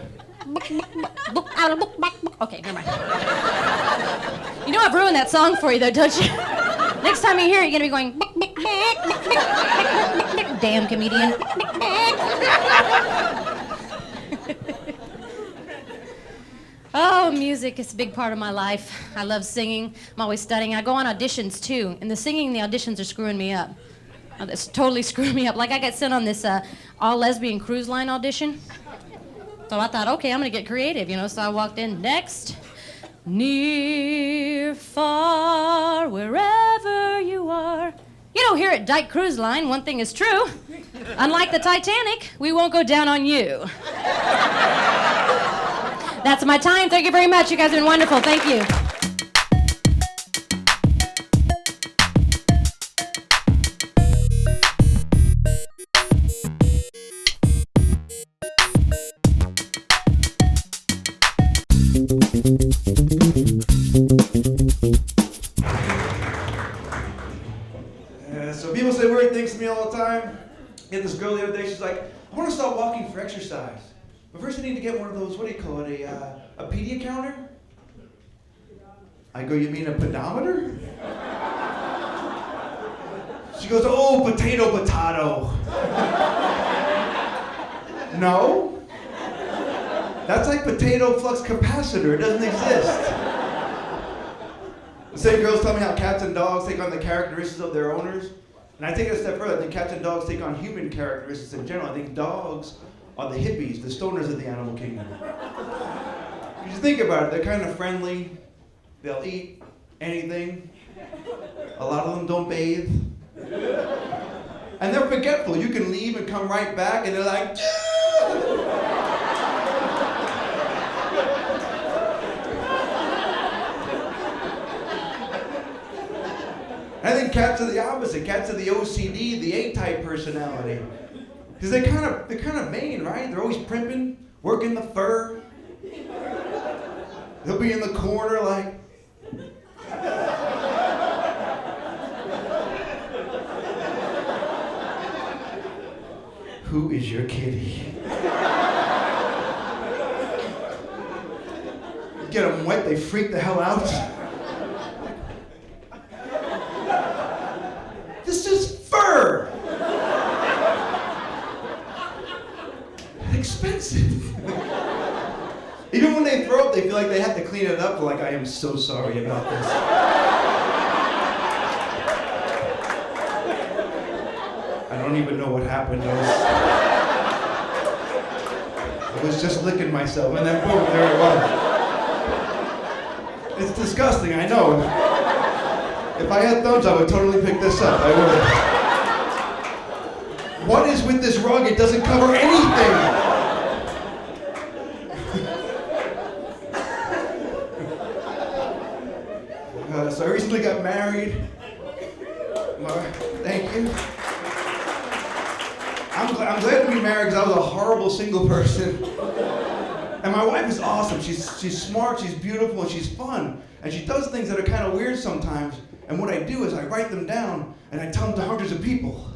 Okay, never mind. You know I've ruined that song for you, though, don't you? Next time you hear it, you're gonna be going, damn comedian. Oh, music is a big part of my life. I love singing. I'm always studying. I go on auditions too, and the singing and the auditions are screwing me up. It's totally screwing me up. Like I got sent on this all-lesbian cruise line audition. So I thought, okay, I'm gonna get creative, so I walked in, next. Near, far, wherever you are. You know, here at Dyke Cruise Line, one thing is true. Unlike the Titanic, we won't go down on you. That's my time. Thank you very much. You guys have been wonderful. Thank you. So people say weird things to me all the time. I get this girl the other day, she's like, I want to start walking for exercise. But first I need to get one of those, what do you call it, a pedia counter? I go, you mean a pedometer? She goes, oh, potato. No. That's like potato flux capacitor, it doesn't exist. The same girls tell me how cats and dogs take on the characteristics of their owners. And I take it a step further. I think cats and dogs take on human characteristics in general. I think dogs are the hippies, the stoners of the animal kingdom. If you think about it, they're kind of friendly. They'll eat anything. A lot of them don't bathe. And they're forgetful. You can leave and come right back, and they're like, I think cats are the opposite. Cats are the OCD, the A-type personality. Because they're kind of vain, right? They're always primping, working the fur. They'll be in the corner like. Who is your kitty? Get them wet, they freak the hell out. This is fur! Expensive. Even when they throw up, they feel like they have to clean it up. They're like, I am so sorry about this. I don't even know what happened. I was just licking myself, and then boom, there it was. It's disgusting, I know. If I had thumbs, I would totally pick this up. I would. What is with this rug? It doesn't cover anything. So I recently got married. Thank you. I'm glad to be married because I was a horrible single person. And my wife is awesome. She's smart, she's beautiful, and she's fun. And she does things that are kind of weird sometimes. And what I do is I write them down and I tell them to hundreds of people.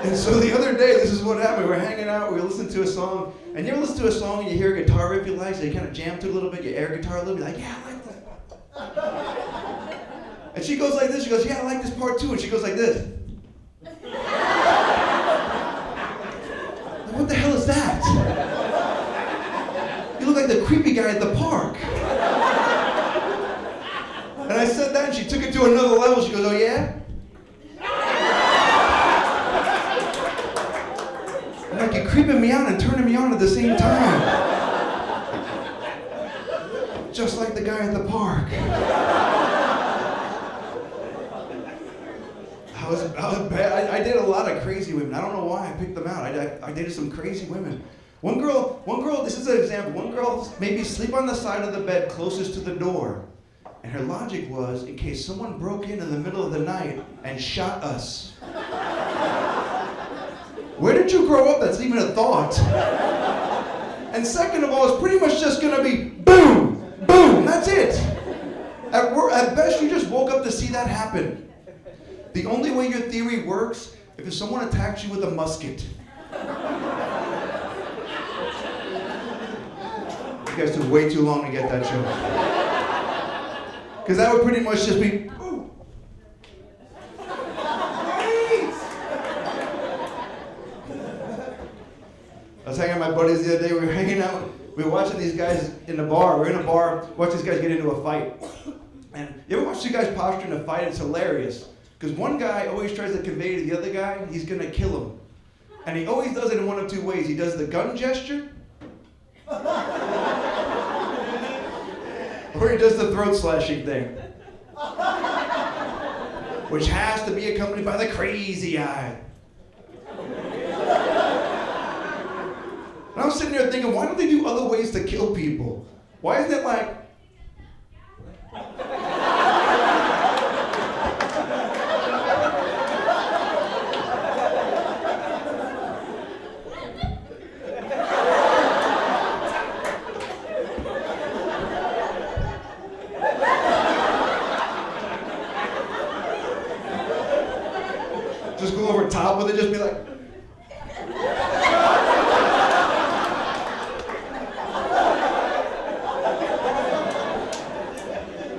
And so the other day, this is what happened. We were hanging out, we were listening to a song. And you ever listen to a song and you hear a guitar riff you like, so you kind of jam to it a little bit, you air guitar a little bit, you're like, yeah, I like that. And she goes like this, she goes, yeah, I like this part too. And she goes like this. What the hell is that? You look like the creepy guy at the park. And I said that, and she took it to another level. She goes, oh yeah? I'm like, you're creeping me out and turning me on at the same time. Just like the guy at the park. I was bad. I dated a lot of crazy women. I don't know why I picked them out. I dated some crazy women. One girl, this is an example. One girl made me sleep on the side of the bed closest to the door. And her logic was, in case someone broke in the middle of the night and shot us. Where did you grow up? That's even a thought. And second of all, it's pretty much just gonna be boom, boom, that's it. At best, you just woke up to see that happen. The only way your theory works if someone attacks you with a musket. You guys took way too long to get that joke. Because that would pretty much just be, ooh. Wait! I was hanging out with my buddies the other day. We were hanging out. We were watching these guys in the bar. We're in a bar, watch these guys get into a fight. And you ever watch two guys posture in a fight? It's hilarious. Because one guy always tries to convey to the other guy he's going to kill him. And he always does it in one of two ways. He does the gun gesture, or he does the throat slashing thing. Which has to be accompanied by the crazy eye. And I was sitting there thinking, why don't they do other ways to kill people? Why isn't it like... just go over top with it, just be like...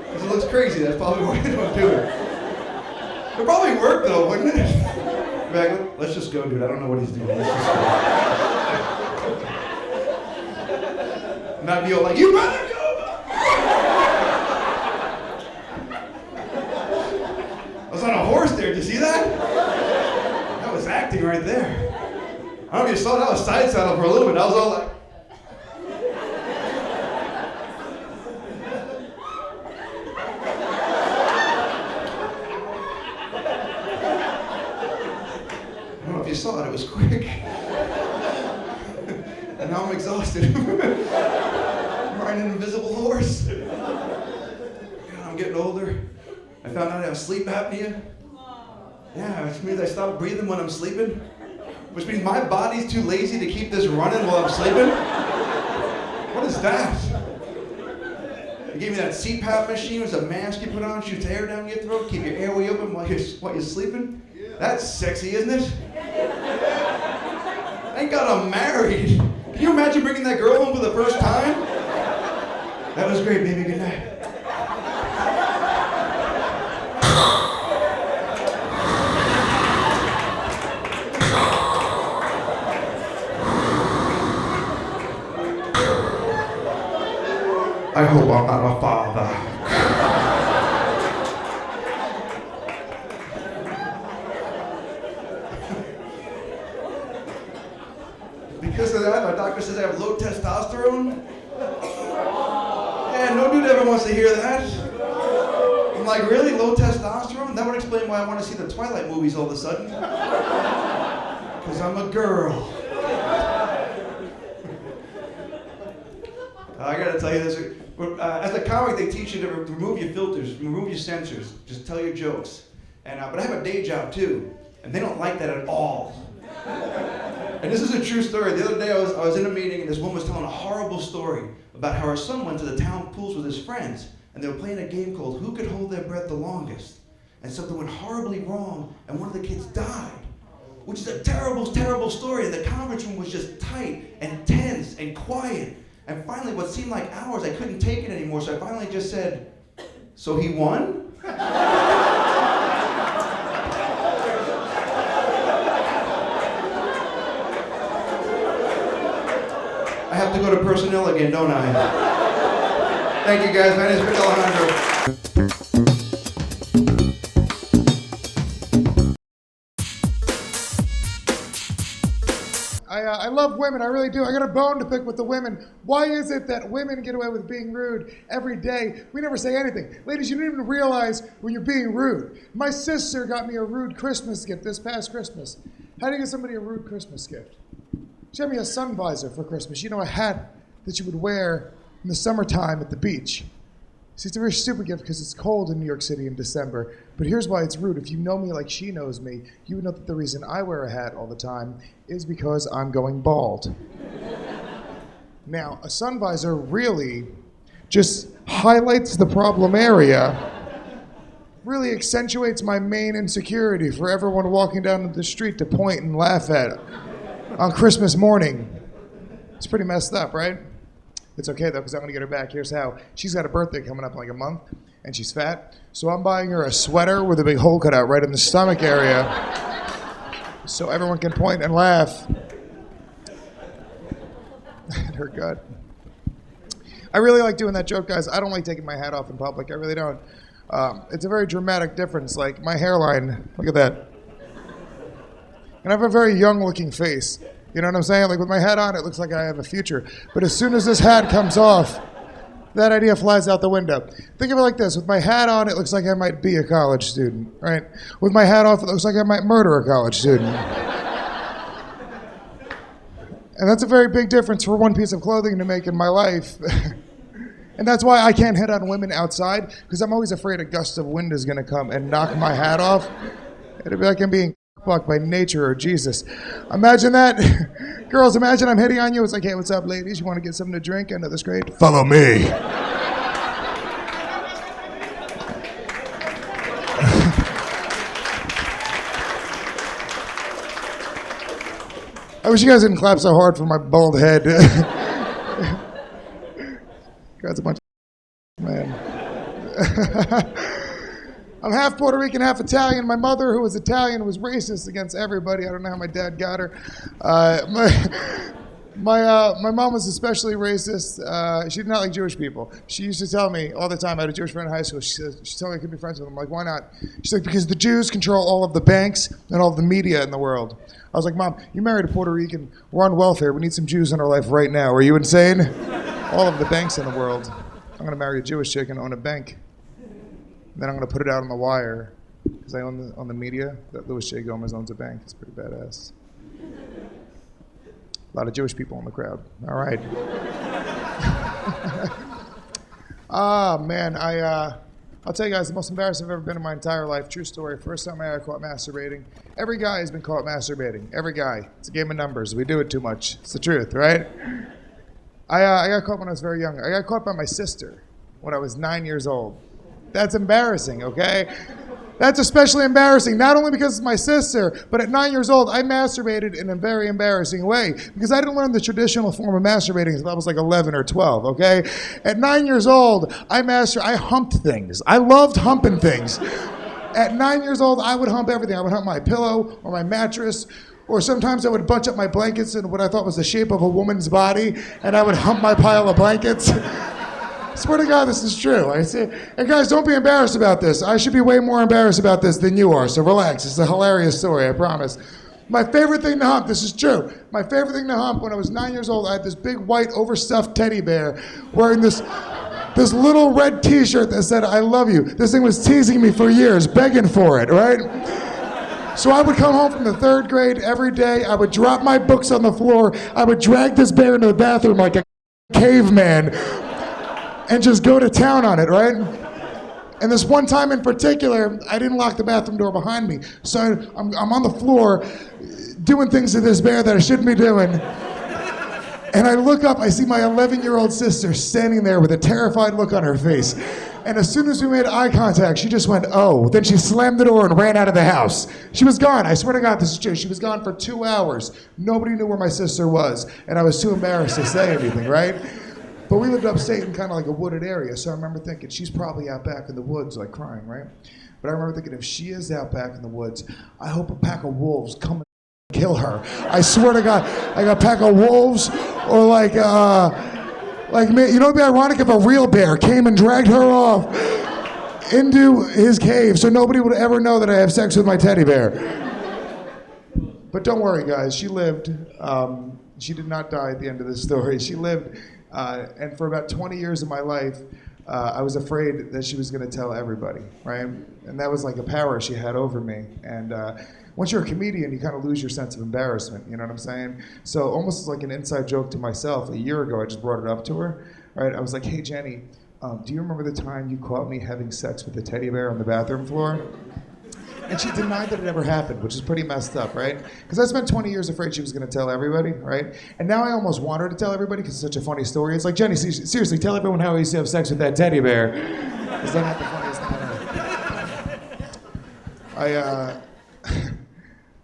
Because it looks crazy, that's probably why they don't do it. It'd probably work though, wouldn't it? Vega, let's just go, dude. I don't know what he's doing. Let's just go. Not be all like, you better go! I was on a horse there, did you see that? That was acting right there. I don't know if you saw that, was side saddle for a little bit. I was all like... I don't know if you saw it, it was quick. And now I'm exhausted. I'm riding an invisible horse. God, I'm getting older. I found out I have sleep apnea. Yeah, which means I stop breathing when I'm sleeping. Which means my body's too lazy to keep this running while I'm sleeping. What is that? They gave me that CPAP machine with a mask you put on, shoots air down your throat, keep your airway open while you're sleeping. That's sexy, isn't it? Thank God I'm married. Can you imagine bringing that girl home for the first time? That was great, baby. Good night. I hope I'm not a father. Because of that, my doctor says I have low testosterone. Yeah, no dude ever wants to hear that. I'm like, really? Low testosterone? That would explain why I want to see the Twilight movies all of a sudden. Because I'm a girl. I gotta tell you this. As a comic, they teach you to remove your filters, remove your censors, just tell your jokes. And but I have a day job too, and they don't like that at all. And this is a true story. The other day I was in a meeting and this woman was telling a horrible story about how her son went to the town pools with his friends, and they were playing a game called Who Could Hold Their Breath the Longest. And something went horribly wrong, and one of the kids died, which is a terrible, terrible story. And the conference room was just tight and tense and quiet. And finally, what seemed like hours, I couldn't take it anymore, so I finally just said, so he won? I have to go to personnel again, don't I? Thank you guys, my name is Vic Alejandro. I love women, I really do. I got a bone to pick with the women. Why is it that women get away with being rude every day? We never say anything. Ladies, you don't even realize when you're being rude. My sister got me a rude Christmas gift this past Christmas. How do you get somebody a rude Christmas gift? She had me a sun visor for Christmas. You know, a hat that you would wear in the summertime at the beach. See, it's a very stupid gift because it's cold in New York City in December. But here's why it's rude. If you know me like she knows me, you would know that the reason I wear a hat all the time is because I'm going bald. Now, a sun visor really just highlights the problem area, really accentuates my main insecurity for everyone walking down the street to point and laugh at on Christmas morning. It's pretty messed up, right? It's okay though, because I'm gonna get her back. Here's how. She's got a birthday coming up in like a month, and she's fat. So I'm buying her a sweater with a big hole cut out right in the stomach area so everyone can point and laugh at her gut. I really like doing that joke, guys. I don't like taking my hat off in public. I really don't. It's a very dramatic difference. Like my hairline, look at that. And I have a very young-looking face. You know what I'm saying? Like with my hat on, it looks like I have a future. But as soon as this hat comes off, that idea flies out the window. Think of it like this. With my hat on, it looks like I might be a college student, right? With my hat off, it looks like I might murder a college student. And that's a very big difference for one piece of clothing to make in my life. And that's why I can't hit on women outside, because I'm always afraid a gust of wind is going to come and knock my hat off. It'll be like I'm being fucked by nature or Jesus. Imagine that. Girls, imagine I'm hitting on you. It's like, hey, what's up, ladies? You want to get something to drink? I know that's great. Follow me. I wish you guys didn't clap so hard for my bald head. God's a bunch of man. I'm half Puerto Rican, half Italian. My mother, who was Italian, was racist against everybody. I don't know how my dad got her. My mom was especially racist. She did not like Jewish people. She used to tell me all the time. I had a Jewish friend in high school. She told me I could be friends with them. I'm like, why not? She's like, because the Jews control all of the banks and all of the media in the world. I was like, Mom, you married a Puerto Rican. We're on welfare. We need some Jews in our life right now. Are you insane? All of the banks in the world. I'm going to marry a Jewish chick and own a bank. Then I'm going to put it out on the wire because I own on the media that Louis J. Gomez owns a bank. It's pretty badass. A lot of Jewish people in the crowd. All right. Man, I'll tell you guys, the most embarrassed I've ever been in my entire life. True story. First time I got caught masturbating. Every guy has been caught masturbating. Every guy. It's a game of numbers. We do it too much. It's the truth, right? I got caught when I was very young. I got caught by my sister when I was 9 years old. That's embarrassing, okay? That's especially embarrassing, not only because it's my sister, but at 9 years old, I masturbated in a very embarrassing way because I didn't learn the traditional form of masturbating until I was like 11 or 12, okay? At 9 years old, I humped things. I loved humping things. At 9 years old, I would hump everything. I would hump my pillow or my mattress, or sometimes I would bunch up my blankets in what I thought was the shape of a woman's body, and I would hump my pile of blankets. Swear to God, this is true. I say, hey guys, don't be embarrassed about this. I should be way more embarrassed about this than you are, so relax. It's a hilarious story, I promise. My favorite thing to hump, this is true. My favorite thing to hump when I was 9 years old, I had this big white overstuffed teddy bear wearing this little red t-shirt that said, I love you. This thing was teasing me for years, begging for it, right? So I would come home from the third grade every day. I would drop my books on the floor. I would drag this bear into the bathroom like a caveman and just go to town on it, right? And this one time in particular, I didn't lock the bathroom door behind me. So I'm on the floor doing things to this bear that I shouldn't be doing. And I look up, I see my 11-year-old sister standing there with a terrified look on her face. And as soon as we made eye contact, she just went, oh. Then she slammed the door and ran out of the house. She was gone. I swear to God, this is true. She was gone for 2 hours. Nobody knew where my sister was. And I was too embarrassed to say anything, right? But we lived upstate in kind of like a wooded area, so I remember thinking, she's probably out back in the woods, like crying, right? But I remember thinking, if she is out back in the woods, I hope a pack of wolves come and kill her. I swear to God, like a pack of wolves, or like you know, it'd be ironic if a real bear came and dragged her off into his cave, so nobody would ever know that I have sex with my teddy bear. But don't worry, guys, she lived. She did not die at the end of this story. She lived. And for about 20 years of my life, I was afraid that she was going to tell everybody, right? And that was like a power she had over me. And once you're a comedian, you kind of lose your sense of embarrassment, you know what I'm saying? So almost like an inside joke to myself, a year ago, I just brought it up to her, right? I was like, hey, Jenny, do you remember the time you caught me having sex with a teddy bear on the bathroom floor? And she denied that it ever happened, which is pretty messed up, right? Because I spent 20 years afraid she was going to tell everybody, right? And now I almost want her to tell everybody because it's such a funny story. It's like, Jenny, seriously, tell everyone how I used to have sex with that teddy bear. Is that not the funniest thing ever?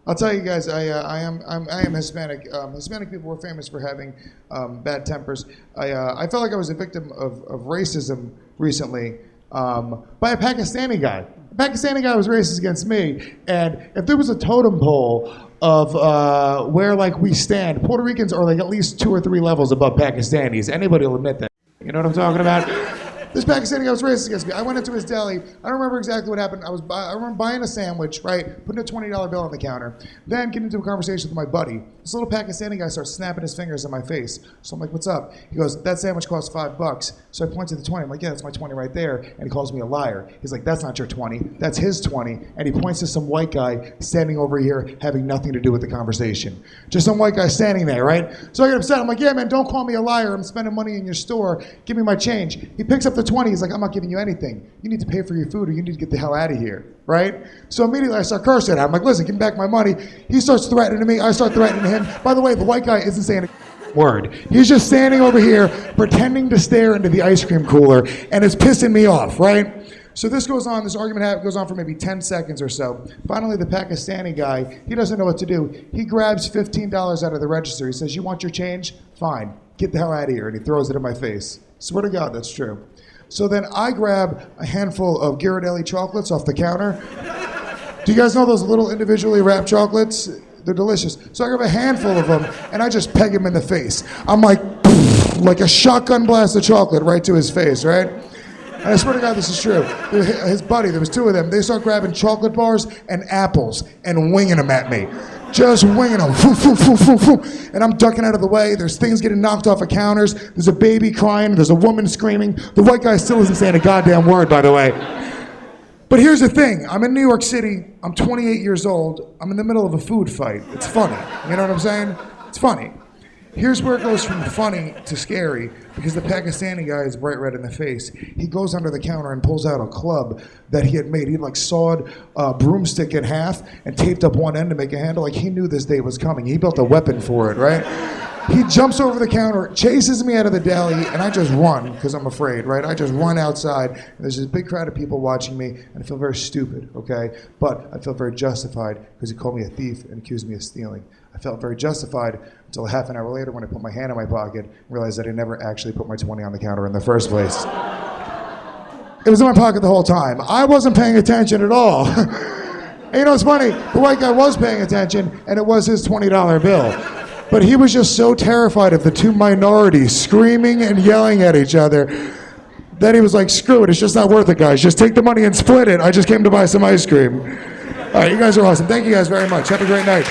I'll tell you guys, I am Hispanic. Hispanic people were famous for having bad tempers. I felt like I was a victim of racism recently. by a Pakistani guy. The Pakistani guy was racist against me, and if there was a totem pole of where like we stand, Puerto Ricans are like at least 2 or 3 levels above Pakistanis. Anybody will admit that. You know what I'm talking about? This Pakistani guy was racist against me. I went into his deli. I don't remember exactly what happened. I remember buying a sandwich, right? Putting a $20 bill on the counter. Then getting into a conversation with my buddy. This little Pakistani guy starts snapping his fingers in my face. So I'm like, what's up? He goes, that sandwich costs $5. So I point to the 20. I'm like, yeah, that's my 20 right there. And he calls me a liar. He's like, that's not your 20. That's his 20. And he points to some white guy standing over here having nothing to do with the conversation. Just some white guy standing there, right? So I get upset. I'm like, yeah, man, don't call me a liar. I'm spending money in your store. Give me my change. He picks up the 20. He's like, I'm not giving you anything. You need to pay for your food or you need to get the hell out of here, right? So immediately I start cursing at him. I'm like, listen, give me back my money. He starts threatening me. I start threatening him. By the way, the white guy isn't saying a word. He's just standing over here pretending to stare into the ice cream cooler, and it's pissing me off, right? So this goes on, this argument goes on for maybe 10 seconds or so. Finally, the Pakistani guy, he doesn't know what to do. He grabs $15 out of the register. He says, you want your change? Fine. Get the hell out of here. And he throws it in my face. Swear to God, that's true. So then I grab a handful of Ghirardelli chocolates off the counter. Do you guys know those little individually wrapped chocolates? They're delicious. So I grab a handful of them and I just peg him in the face. I'm like a shotgun blast of chocolate right to his face, right? And I swear to God, this is true. His buddy, there was 2 of them, they start grabbing chocolate bars and apples and winging them at me. Just winging them. And I'm ducking out of the way. There's things getting knocked off of counters. There's a baby crying. There's a woman screaming. The white guy still isn't saying a goddamn word, by the way. But here's the thing. I'm in New York City. I'm 28 years old. I'm in the middle of a food fight. It's funny. You know what I'm saying? It's funny. Here's where it goes from funny to scary, because the Pakistani guy is bright red in the face. He goes under the counter and pulls out a club that he had made. He'd like sawed a broomstick in half and taped up one end to make a handle. Like he knew this day was coming. He built a weapon for it, right? He jumps over the counter, chases me out of the deli, and I just run because I'm afraid, right? I just run outside, and there's this big crowd of people watching me, and I feel very stupid, okay? But I feel very justified because he called me a thief and accused me of stealing. I felt very justified until half an hour later when I put my hand in my pocket and realized that I never actually put my 20 on the counter in the first place. It was in my pocket the whole time. I wasn't paying attention at all. And you know, it's funny, the white guy was paying attention, and it was his $20 bill. But he was just so terrified of the 2 minorities screaming and yelling at each other that he was like, screw it, it's just not worth it, guys. Just take the money and split it. I just came to buy some ice cream. All right, you guys are awesome. Thank you guys very much. Have a great night.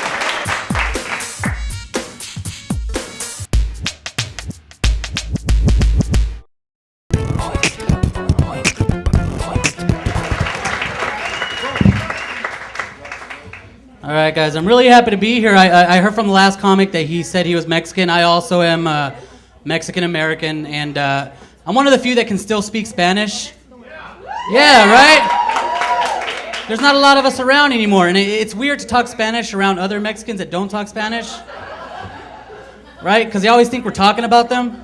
All right, guys, I'm really happy to be here. I heard from the last comic that he said he was Mexican. I also am Mexican-American, and I'm one of the few that can still speak Spanish. Yeah, right? There's not a lot of us around anymore, and it's weird to talk Spanish around other Mexicans that don't talk Spanish, right? Because they always think we're talking about them.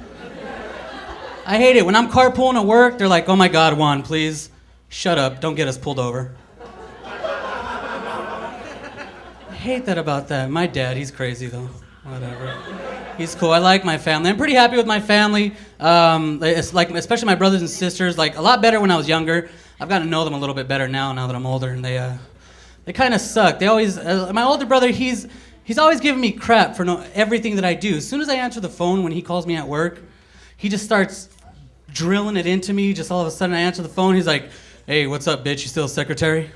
I hate it. When I'm carpooling at work, they're like, oh my God, Juan, please, shut up. Don't get us pulled over. I hate that about that. My dad, he's crazy though. Whatever. He's cool. I like my family. I'm pretty happy with my family. It's like, especially my brothers and sisters. Like a lot better when I was younger. I've gotten to know them a little bit better now that I'm older, and they kind of suck. They always. My older brother, he's always giving me crap for everything that I do. As soon as I answer the phone when he calls me at work, he just starts drilling it into me. Just all of a sudden, I answer the phone. He's like, "Hey, what's up, bitch? You still a secretary?"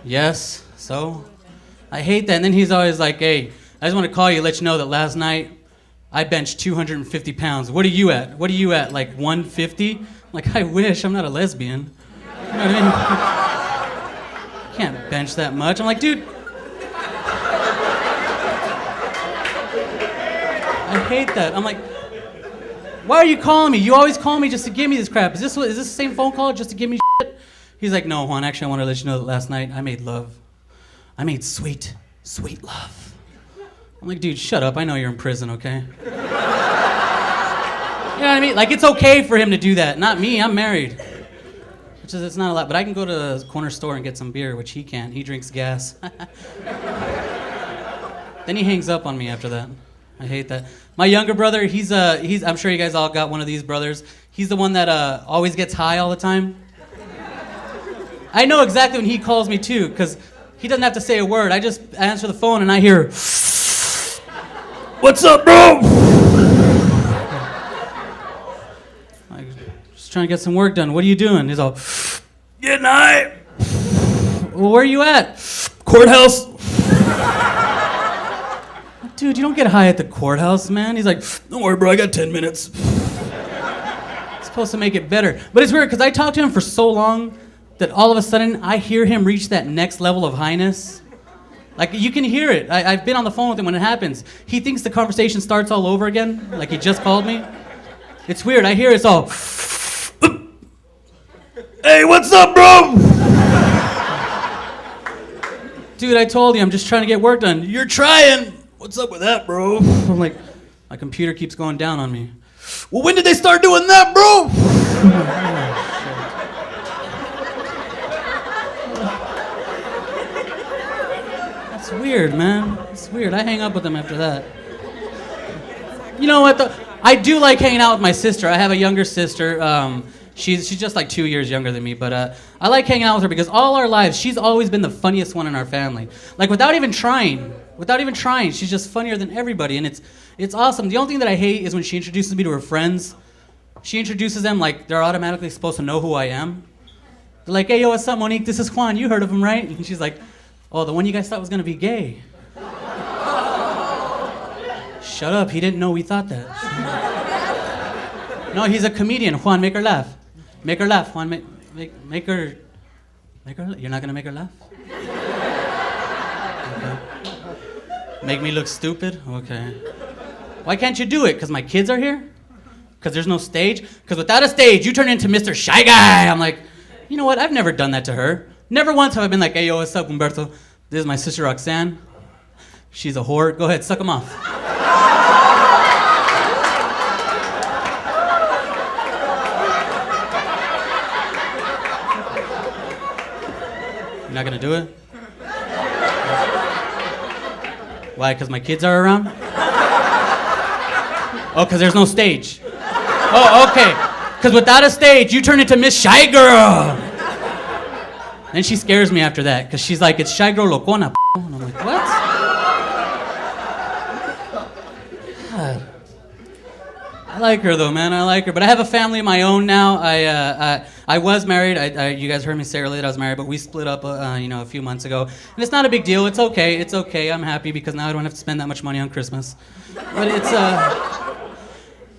Yes, so I hate that. And then he's always like, hey, I just want to call you, let you know that last night I benched 250 pounds. What are you at? What are you at, like 150? Like, I wish, I'm not a lesbian. You know what I mean? Can't bench that much. I'm like, dude. I hate that. I'm like, why are you calling me? You always call me just to give me this crap. Is this the same phone call just to give me shit? He's like, no, Juan, actually, I want to let you know that last night I made love. I made sweet, sweet love. I'm like, dude, shut up. I know you're in prison, okay? You know what I mean? Like, it's okay for him to do that. Not me, I'm married. Which is, it's not a lot, but I can go to the corner store and get some beer, which he can't. He drinks gas. Then he hangs up on me after that. I hate that. My younger brother, he's I'm sure you guys all got one of these brothers. He's the one that always gets high all the time. I know exactly when he calls me too, because he doesn't have to say a word. I just answer the phone and I hear, "What's up, bro?" I'm just trying to get some work done. What are you doing? He's all, "Getting high." Well, where are you at? Courthouse. Dude, you don't get high at the courthouse, man. He's like, "Don't worry, bro, I got 10 minutes. It's supposed to make it better. But it's weird, because I talked to him for so long that all of a sudden I hear him reach that next level of highness. Like, you can hear it. I've been on the phone with him when it happens. He thinks the conversation starts all over again, like he just called me. It's weird. I hear it's all, "Hey, what's up, bro?" Dude, I told you, I'm just trying to get work done. "You're trying. What's up with that, bro?" I'm like, my computer keeps going down on me. "Well, when did they start doing that, bro?" That's weird, man. It's weird. I hang up with them after that. You know what, though? I do like hanging out with my sister. I have a younger sister. She's just like 2 years younger than me, but I like hanging out with her because all our lives, she's always been the funniest one in our family. Like, without even trying, she's just funnier than everybody, and it's awesome. The only thing that I hate is when she introduces me to her friends. She introduces them like they're automatically supposed to know who I am. They're like, "Hey, yo, what's up, Monique? This is Juan. You heard of him, right?" And she's like, "Oh, the one you guys thought was gonna be gay." Shut up, he didn't know we thought that. No, he's a comedian. Juan, make her laugh. Make her laugh, Juan. Make her. You're not gonna make her laugh? Okay. Make me look stupid? Okay. Why can't you do it? Because my kids are here? Because there's no stage? Because without a stage, you turn into Mr. Shy Guy. I'm like, you know what? I've never done that to her. Never once have I been like, "Hey, yo, what's up, Humberto? This is my sister, Roxanne. She's a whore. Go ahead, suck him off." You're not gonna do it? Why, because my kids are around? Oh, because there's no stage. Oh, okay. Because without a stage, you turn into Miss Shy Girl. Then she scares me after that, because she's like, "It's Shy Girl Locona, p***." And I'm like, what? God. I like her, though, man. I like her. But I have a family of my own now. I was married. You guys heard me say earlier that I was married, but we split up, a few months ago. And it's not a big deal. It's okay. It's okay. I'm happy because now I don't have to spend that much money on Christmas. But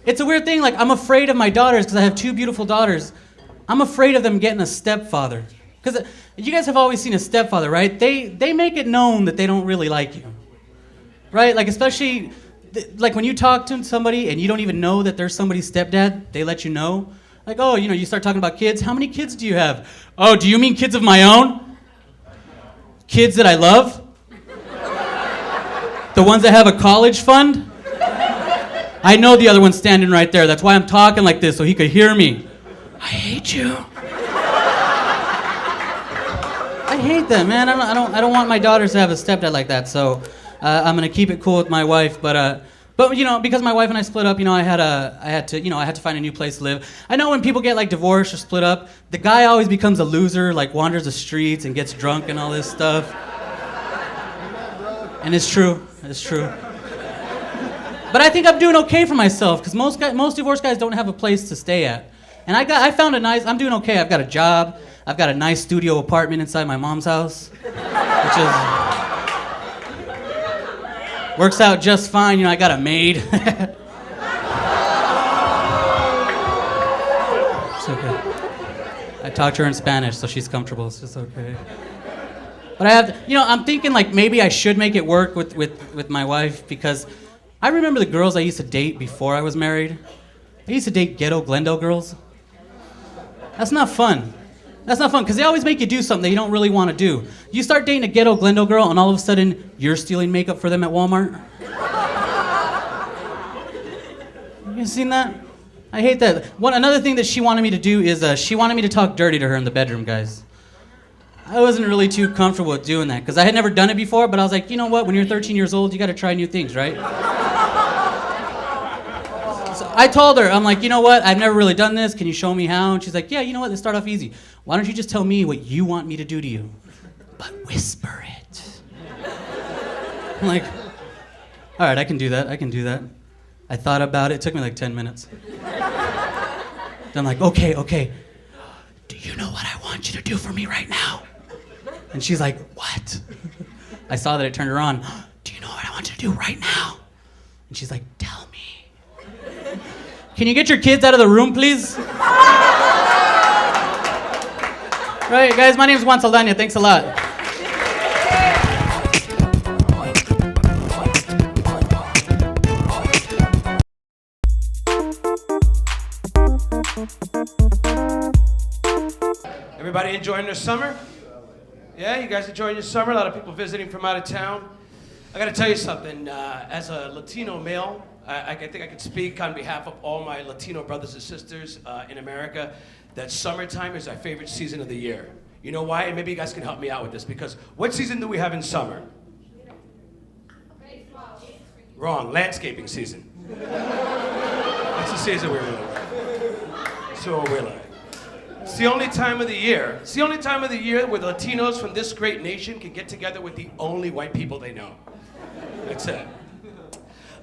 it's a weird thing. Like, I'm afraid of my daughters because I have 2 beautiful daughters. I'm afraid of them getting a stepfather. Because you guys have always seen a stepfather, right? They make it known that they don't really like you. Right? Like, especially, like when you talk to somebody and you don't even know that they're somebody's stepdad, they let you know. Like, oh, you start talking about kids. How many kids do you have? "Oh, do you mean kids of my own? Kids that I love? The ones that have a college fund? I know the other one's standing right there. That's why I'm talking like this, so he could hear me. I hate you." I hate that, man. I don't want my daughters to have a stepdad like that. So I'm gonna keep it cool with my wife. But because my wife and I split up, I had to find a new place to live. I know when people get like divorced or split up, the guy always becomes a loser, like wanders the streets and gets drunk and all this stuff. And it's true. It's true. But I think I'm doing okay for myself because most divorced guys don't have a place to stay at. And I'm doing okay. I've got a job. I've got a nice studio apartment inside my mom's house, which works out just fine. I got a maid. It's okay. I talked to her in Spanish, so she's comfortable. It's just okay. But I'm thinking like maybe I should make it work with my wife because I remember the girls I used to date before I was married. I used to date ghetto Glendale girls. That's not fun. That's not fun because they always make you do something that you don't really want to do. You start dating a ghetto Glendale girl and all of a sudden you're stealing makeup for them at Walmart. You seen that? I hate that. Another thing that she wanted me to do is she wanted me to talk dirty to her in the bedroom, guys. I wasn't really too comfortable with doing that because I had never done it before, but I was like, you know what? When you're 13 years old, you got to try new things, right? I told her, I'm like, you know what? I've never really done this. Can you show me how? And she's like, yeah, you know what? Let's start off easy. Why don't you just tell me what you want me to do to you? But whisper it. I'm like, all right, I can do that. I thought about it. It took me like 10 minutes. Then I'm like, okay. Do you know what I want you to do for me right now? And she's like, what? I saw that it turned her on. Do you know what I want you to do right now? And she's like, tell me. Can you get your kids out of the room, please? Right, guys, my name's Juan Saldana. Thanks a lot. Everybody enjoying their summer? Yeah, you guys enjoying your summer? A lot of people visiting from out of town. I gotta tell you something, as a Latino male, I think I can speak on behalf of all my Latino brothers and sisters in America that summertime is our favorite season of the year. You know why? And maybe you guys can help me out with this, because what season do we have in summer? Wrong, landscaping season. That's the season we really like. So we like. It's the only time of the year. It's the only time of the year where the Latinos from this great nation can get together with the only white people they know. That's it.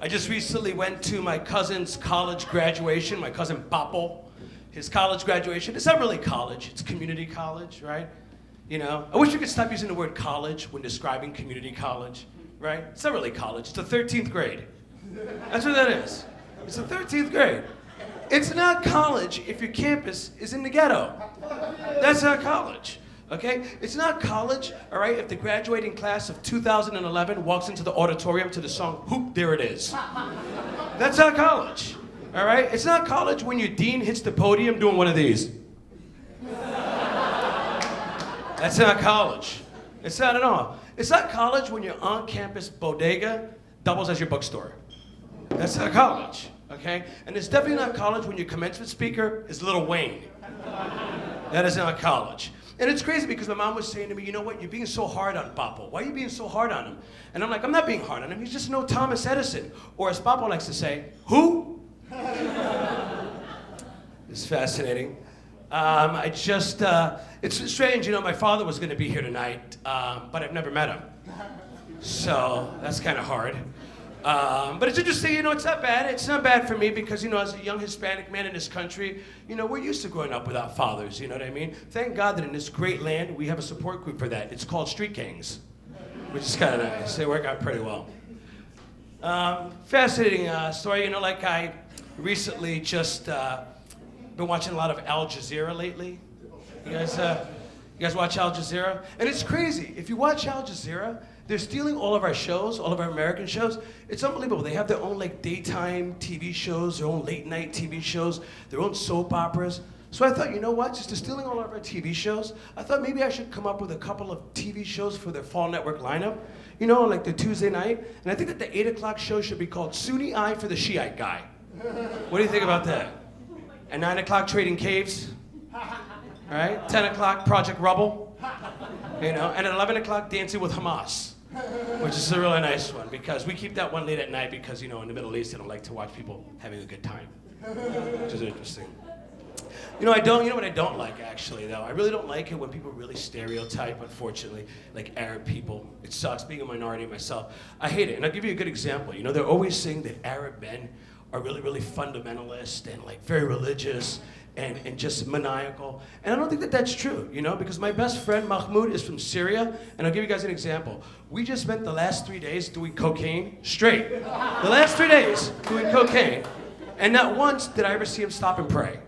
I just recently went to my cousin's college graduation, my cousin Papo. His college graduation. It's not really college, it's community college, right? You know, I wish we could stop using the word college when describing community college, right? It's not really college, it's the 13th grade. That's what that is. It's the 13th grade. It's not college if your campus is in the ghetto. That's not college, okay? It's not college, all right, if the graduating class of 2011 walks into the auditorium to the song, Hoop, There It Is. That's not college, all right? It's not college when your dean hits the podium doing one of these. That's not college. It's not at all. It's not college when your on-campus bodega doubles as your bookstore. That's not college. Okay? And it's definitely not college when your commencement speaker is Lil Wayne. That is not college. And it's crazy because my mom was saying to me, you know what, you're being so hard on Papo. Why are you being so hard on him? And I'm like, I'm not being hard on him. He's just no Thomas Edison. Or as Papo likes to say, who? It's fascinating. It's strange, you know, my father was going to be here tonight, but I've never met him. So that's kind of hard. But it's interesting, you know, it's not bad. It's not bad for me because, you know, as a young Hispanic man in this country, you know, we're used to growing up without fathers, you know what I mean? Thank God that in this great land, we have a support group for that. It's called street gangs, which is kind of nice. They work out pretty well. Fascinating story, you know, like I recently just been watching a lot of Al Jazeera lately. You guys watch Al Jazeera? And it's crazy. If you watch Al Jazeera, they're stealing all of our shows, all of our American shows. It's unbelievable. They have their own like daytime TV shows, their own late night TV shows, their own soap operas. So I thought, you know what? Since they're stealing all of our TV shows, I thought maybe I should come up with a couple of TV shows for their fall network lineup. You know, like the Tuesday night. And I think that the 8 o'clock show should be called Sunni Eye for the Shiite Guy. What do you think about that? At 9 o'clock, Trading Caves. All right? 10 o'clock, Project Rubble. You know, and at 11 o'clock, Dancing with Hamas. Which is a really nice one because we keep that one late at night because, you know, in the Middle East, they don't like to watch people having a good time. Which is interesting. You know what I don't like actually though? I really don't like it when people really stereotype, unfortunately, like Arab people. It sucks being a minority myself. I hate it. And I'll give you a good example. You know, they're always saying that Arab men are really, really fundamentalist and like very religious and just maniacal. And I don't think that that's true, you know, because my best friend Mahmoud is from Syria, and I'll give you guys an example. We just spent the last 3 days doing cocaine straight. The last 3 days doing cocaine, and not once did I ever see him stop and pray.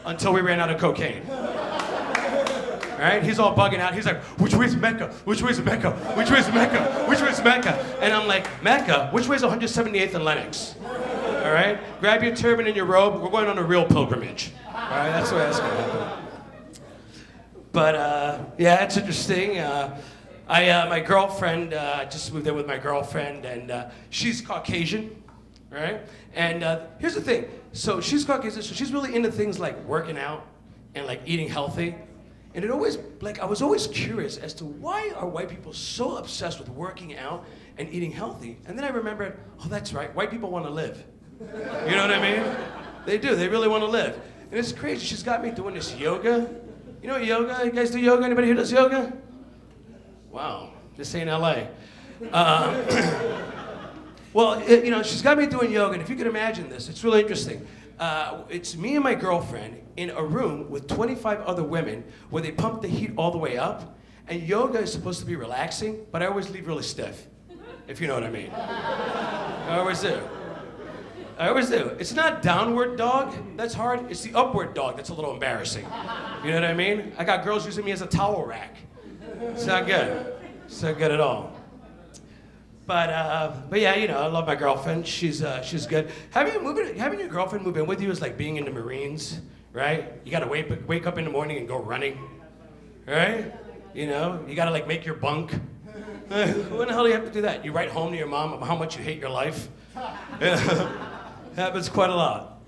Until we ran out of cocaine. All right, he's all bugging out. He's like, which way's Mecca? Which way's Mecca? Which way's Mecca? Which way's Mecca? And I'm like, Mecca? Which way's 178th and Lenox? All right, grab your turban and your robe. We're going on a real pilgrimage. All right, that's the way that's going to happen. But yeah, it's interesting. My girlfriend, just moved in with my girlfriend, and she's Caucasian, right? And here's the thing. So she's Caucasian, so she's really into things like working out and like eating healthy. And it always, I was always curious as to why are white people so obsessed with working out and eating healthy? And then I remembered, oh, that's right, white people want to live. You know what I mean? They do, they really want to live. And it's crazy, she's got me doing this yoga. You know yoga? You guys do yoga? Anybody here does yoga? Wow, this ain't LA. Well, she's got me doing yoga, and if you can imagine this, it's really interesting. It's me and my girlfriend in a room with 25 other women where they pump the heat all the way up, and yoga is supposed to be relaxing, but I always leave really stiff, if you know what I mean. I always do. It's not downward dog, that's hard. It's the upward dog that's a little embarrassing. You know what I mean? I got girls using me as a towel rack. It's not good. It's not good at all. But yeah, I love my girlfriend. She's good. Having your girlfriend move in with you is like being in the Marines, right? You gotta wake up in the morning and go running, right? You gotta like make your bunk. When the hell do you have to do that? You write home to your mom about how much you hate your life. Happens quite a lot.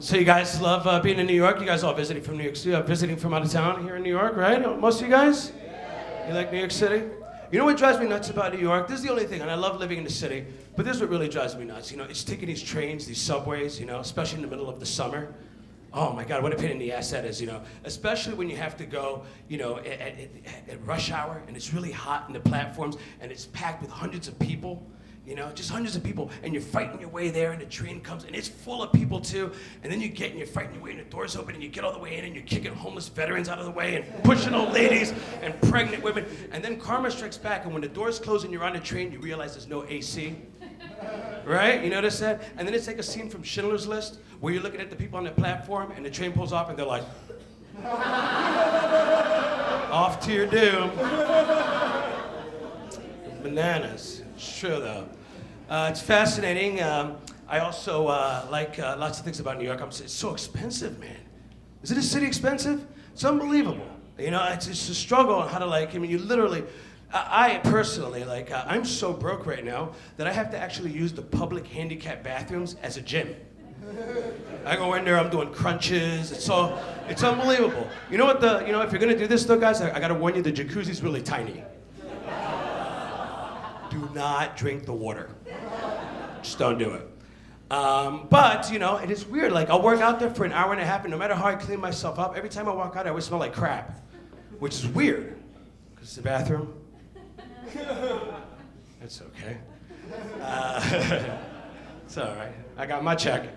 So you guys love being in New York? You guys all visiting from New York City? Visiting from out of town here in New York, right? Most of you guys? You like New York City? You know what drives me nuts about New York? This is the only thing, and I love living in the city, but this is what really drives me nuts. It's taking these trains, these subways, especially in the middle of the summer. Oh my God, what a pain in the ass that is, Especially when you have to go, at rush hour, and it's really hot in the platforms, and it's packed with hundreds of people. Just hundreds of people, and you're fighting your way there, and the train comes, and it's full of people too, and then you get, and you're fighting your way, and the door's open, and you get all the way in, and you're kicking homeless veterans out of the way, and pushing old ladies, and pregnant women, and then karma strikes back, and when the doors close and you're on the train, you realize there's no AC, right? You notice that? And then it's like a scene from Schindler's List, where you're looking at the people on the platform, and the train pulls off, and they're like, off to your doom. Bananas. Sure, though. It's fascinating. I also like lots of things about New York. It's so expensive, man. Isn't this city expensive? It's unbelievable. It's a struggle on how to you literally, I personally, I'm so broke right now that I have to actually use the public handicap bathrooms as a gym. I go in there, I'm doing crunches. It's unbelievable. You know what if you're gonna do this though, guys, I gotta warn you, the jacuzzi's really tiny. Do not drink the water. Just don't do it. But, it is weird. I'll work out there for an hour and a half, and no matter how I clean myself up, every time I walk out, I always smell like crap, which is weird, because it's the bathroom. That's okay. It's all right. I got my check.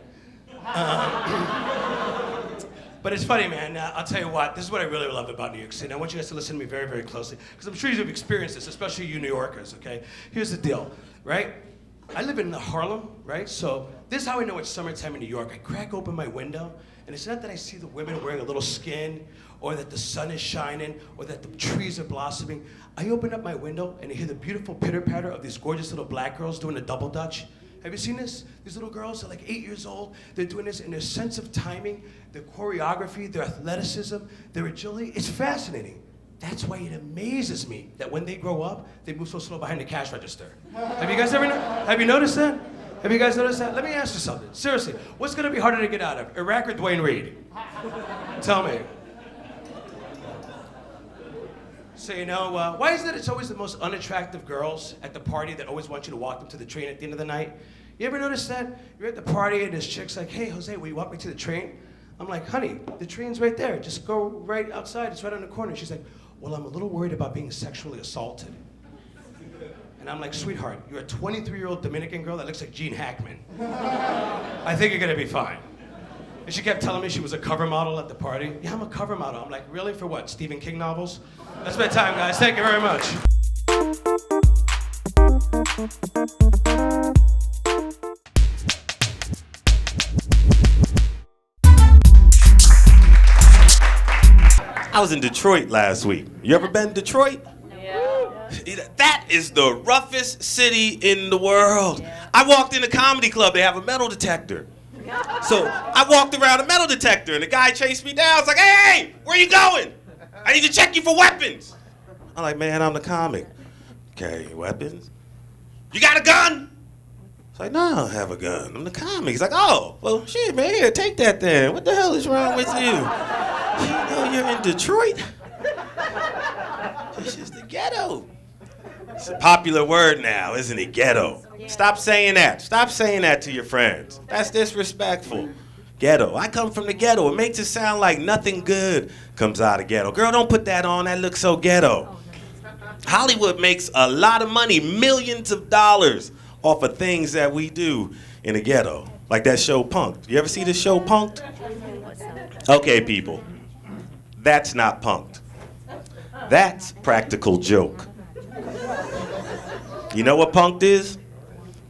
But it's funny, man. I'll tell you what. This is what I really love about New York City. I want you guys to listen to me very, very closely, because I'm sure you've experienced this, especially you New Yorkers, okay? Here's the deal, right? I live in Harlem, right? So this is how I know it's summertime in New York. I crack open my window, and it's not that I see the women wearing a little skin, or that the sun is shining, or that the trees are blossoming. I open up my window, and I hear the beautiful pitter-patter of these gorgeous little black girls doing a double dutch. Have you seen this? These little girls are 8 years old. They're doing this, and their sense of timing, their choreography, their athleticism, their agility, it's fascinating. That's why it amazes me that when they grow up, they move so slow behind the cash register. Have you guys have you noticed that? Have you guys noticed that? Let me ask you something. Seriously, what's gonna be harder to get out of, Iraq or Dwayne Reed? Tell me. So why is it it's always the most unattractive girls at the party that always want you to walk them to the train at the end of the night? You ever notice that? You're at the party and this chick's like, hey, Jose, will you walk me to the train? I'm like, honey, the train's right there. Just go right outside. It's right on the corner. She's like, well, I'm a little worried about being sexually assaulted. And I'm like, sweetheart, you're a 23-year-old Dominican girl that looks like Gene Hackman. I think you're gonna be fine. And she kept telling me she was a cover model at the party. Yeah, I'm a cover model. I'm like, really? For what, Stephen King novels? That's my time, guys. Thank you very much. I was in Detroit last week. You ever been to Detroit? Yeah. That is the roughest city in the world. Yeah. I walked in a comedy club. They have a metal detector. So I walked around a metal detector, and the guy chased me down. I was like, hey, where you going? I need to check you for weapons. I'm like, man, I'm the comic. Okay, weapons? You got a gun? It's like, no, I don't have a gun. I'm the comic. He's like, oh, well, shit, man, here, take that then. What the hell is wrong with you? Oh, you're in Detroit? This is the ghetto. It's a popular word now, isn't it? Ghetto. Stop saying that. Stop saying that to your friends. That's disrespectful. Ghetto. I come from the ghetto. It makes it sound like nothing good comes out of ghetto. Girl, don't put that on. That looks so ghetto. Hollywood makes a lot of money, millions of dollars, off of things that we do in the ghetto. Like that show Punk'd. You ever see this show Punk'd? Okay, people. That's not Punk'd. That's Practical Joke. You know what Punk'd is?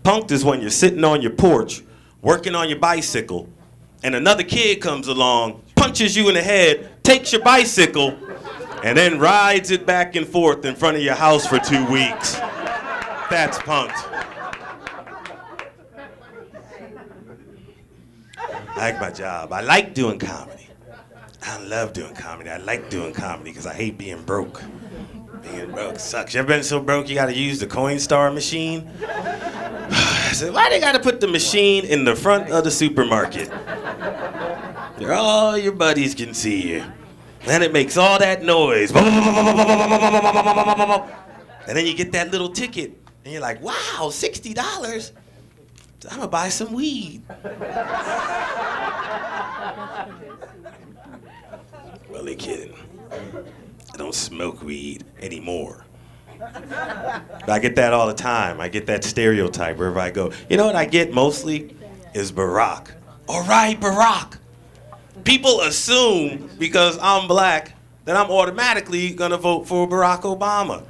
Punk'd is when you're sitting on your porch, working on your bicycle, and another kid comes along, punches you in the head, takes your bicycle, and then rides it back and forth in front of your house for 2 weeks. That's Punk'd. I like my job. I like doing comedy. I love doing comedy. I like doing comedy because I hate being broke. Being broke sucks. You ever been so broke you gotta use the Coinstar machine? I said, why they gotta put the machine in the front of the supermarket? Where all your buddies can see you. And it makes all that noise. And then you get that little ticket, and you're like, wow, $60? I'm gonna buy some weed. Really kidding. I don't smoke weed anymore. But I get that all the time. I get that stereotype wherever I go. You know what I get mostly is Barack. All right, Barack. People assume because I'm black that I'm automatically gonna vote for Barack Obama.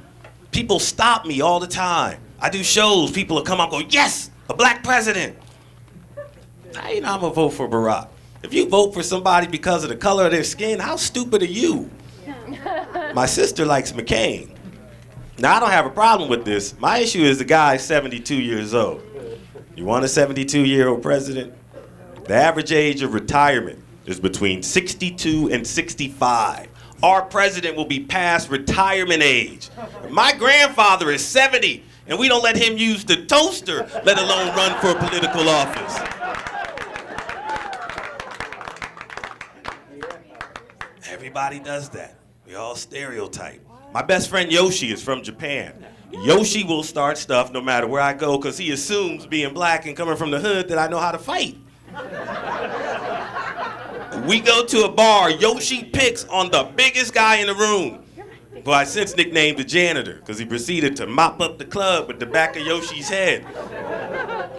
People stop me all the time. I do shows, people will come out and go, yes, a black president. How you know I'm gonna vote for Barack? If you vote for somebody because of the color of their skin, how stupid are you? My sister likes McCain. Now, I don't have a problem with this. My issue is the guy's 72 years old. You want a 72-year-old president? The average age of retirement is between 62 and 65. Our president will be past retirement age. My grandfather is 70, and we don't let him use the toaster, let alone run for a political office. Everybody does that. We all stereotype. My best friend Yoshi is from Japan. Yoshi will start stuff no matter where I go because he assumes, being black and coming from the hood, that I know how to fight. We go to a bar, Yoshi picks on the biggest guy in the room, who I since nicknamed the janitor because he proceeded to mop up the club with the back of Yoshi's head.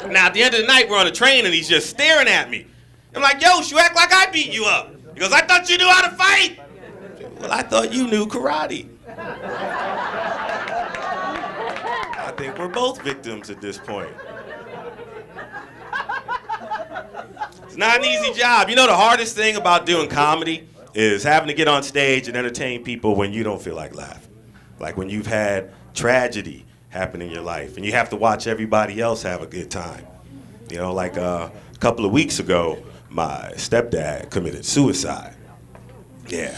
Now, at the end of the night, we're on a train and he's just staring at me. I'm like, Yoshi, you act like I beat you up. He goes, I thought you knew how to fight. Well, I thought you knew karate. I think we're both victims at this point. It's not an easy job. You know, the hardest thing about doing comedy is having to get on stage and entertain people when you don't feel like laughing. Like when you've had tragedy happen in your life and you have to watch everybody else have a good time. You know, like a couple of weeks ago, my stepdad committed suicide. Yeah.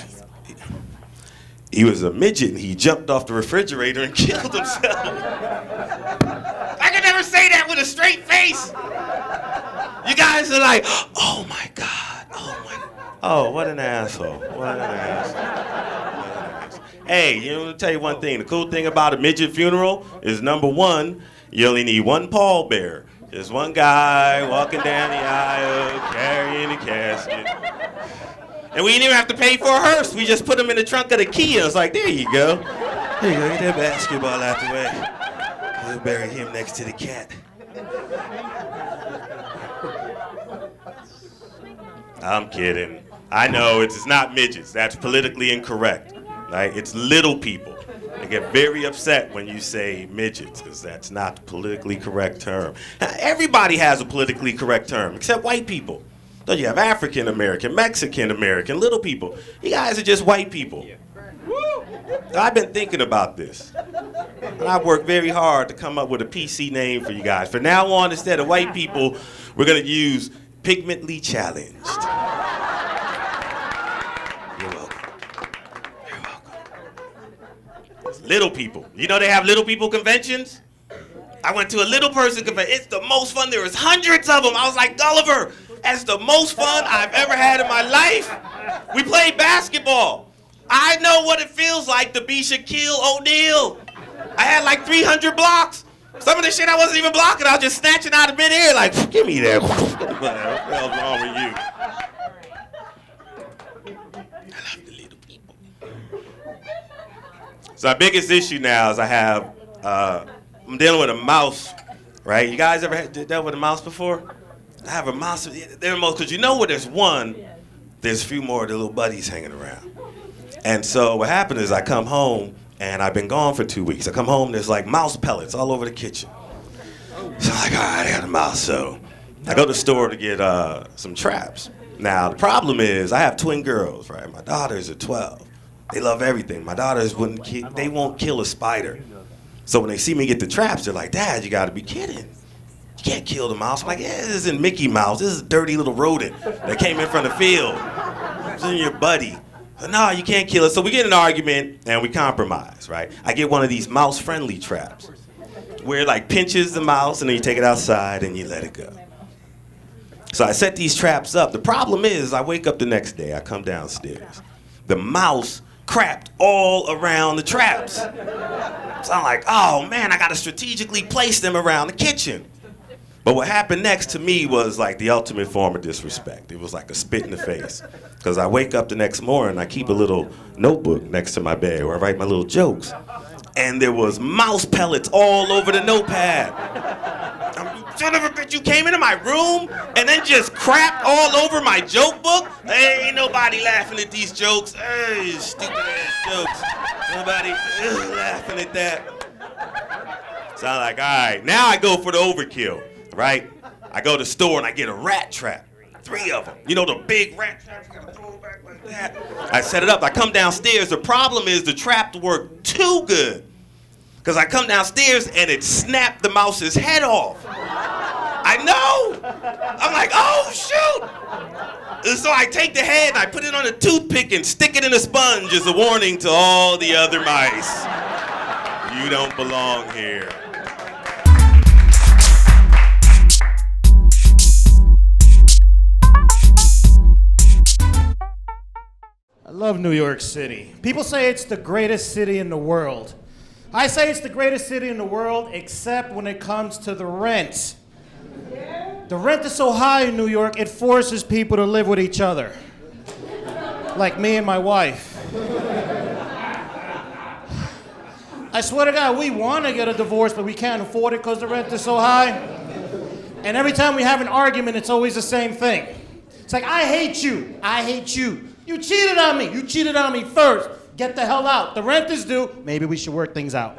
He was a midget and he jumped off the refrigerator and killed himself. I could never say that with a straight face. You guys are like, oh my God, oh my God. Oh, what an asshole, what an asshole. Hey, you know, let me tell you one thing. The cool thing about a midget funeral is, number one, you only need one pallbearer. There's one guy walking down the aisle, carrying a casket. And we didn't even have to pay for a hearse. We just put him in the trunk of the Kia. It's like, there you go. There you go, get that basketball out the way. We'll bury him next to the cat. I'm kidding. I know it's not midgets. That's politically incorrect. Right? It's little people. I get very upset when you say midgets because that's not the politically correct term. Everybody has a politically correct term except white people. So you have African American, Mexican American, little people. You guys are just white people. Woo! I've been thinking about this. And I've worked very hard to come up with a PC name for you guys. From now on, instead of white people, we're going to use pigmentally challenged. You're welcome. You're welcome. It's little people. You know they have little people conventions? I went to a little person convention. It's the most fun. There was hundreds of them. I was like, Gulliver, as the most fun I've ever had in my life. We played basketball. I know what it feels like to be Shaquille O'Neal. I had like 300 blocks. Some of the shit I wasn't even blocking, I was just snatching out of midair, like, give me that. What the hell's wrong with you? I love the little people. So our biggest issue now is I'm dealing with a mouse, right? You guys ever dealt with a mouse before? I have a mouse. They're most, because you know where there's one, there's a few more of the little buddies hanging around. And so what happened is I come home, and I've been gone for 2 weeks. I come home, there's like mouse pellets all over the kitchen. So I'm like, all right, I got a mouse. So I go to the store to get some traps. Now, the problem is I have twin girls, right? My daughters are 12. They love everything. My daughters they won't kill a spider. So when they see me get the traps, they're like, Dad, you gotta be kidding. You can't kill the mouse. I'm like, yeah, this isn't Mickey Mouse. This is a dirty little rodent that came in from the field. It's in your buddy. No, you can't kill it. So we get in an argument and we compromise, right? I get one of these mouse-friendly traps where it like pinches the mouse and then you take it outside and you let it go. So I set these traps up. The problem is I wake up the next day, I come downstairs. The mouse crapped all around the traps. So I'm like, oh man, I gotta strategically place them around the kitchen. But what happened next to me was like the ultimate form of disrespect. It was like a spit in the face. Because I wake up the next morning, I keep a little notebook next to my bed where I write my little jokes. And there was mouse pellets all over the notepad. Son of a bitch, you came into my room and then just crapped all over my joke book? Ain't nobody laughing at these jokes. Hey, stupid ass jokes. Nobody laughing at that. So I'm like, all right, now I go for the overkill. Right? I go to the store and I get a rat trap. 3 of them. You know the big rat traps, you gotta throw it back like that. I set it up, I come downstairs. The problem is the trap worked too good. Because I come downstairs and it snapped the mouse's head off. I know! I'm like, oh shoot! And so I take the head and I put it on a toothpick and stick it in a sponge as a warning to all the other mice. You don't belong here. I love New York City. People say it's the greatest city in the world. I say it's the greatest city in the world, except when it comes to the rent. The rent is so high in New York, it forces people to live with each other. Like me and my wife. I swear to God, we want to get a divorce, but we can't afford it because the rent is so high. And every time we have an argument, it's always the same thing. It's like, I hate you. I hate you. You cheated on me. You cheated on me first. Get the hell out. The rent is due. Maybe we should work things out.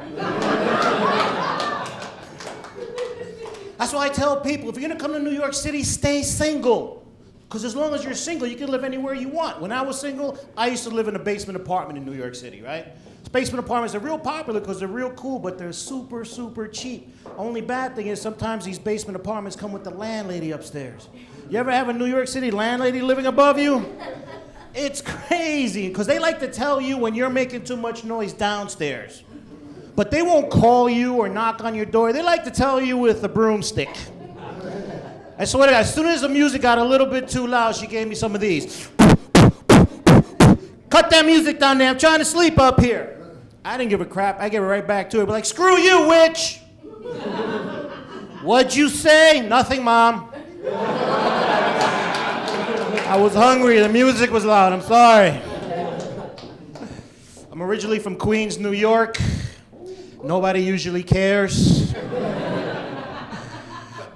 That's why I tell people, if you're going to come to New York City, stay single. Because as long as you're single, you can live anywhere you want. When I was single, I used to live in a basement apartment in New York City, right? Basement apartments are real popular because they're real cool, but they're super, super cheap. Only bad thing is sometimes these basement apartments come with the landlady upstairs. You ever have a New York City landlady living above you? It's crazy, because they like to tell you when you're making too much noise downstairs. But they won't call you or knock on your door. They like to tell you with a broomstick. I swear to God, as soon as the music got a little bit too loud, she gave me some of these. Cut that music down there, I'm trying to sleep up here. I didn't give a crap, I gave it right back to her. But like, screw you, witch! What'd you say? Nothing, Mom. I was hungry, the music was loud, I'm sorry. I'm originally from Queens, New York. Nobody usually cares.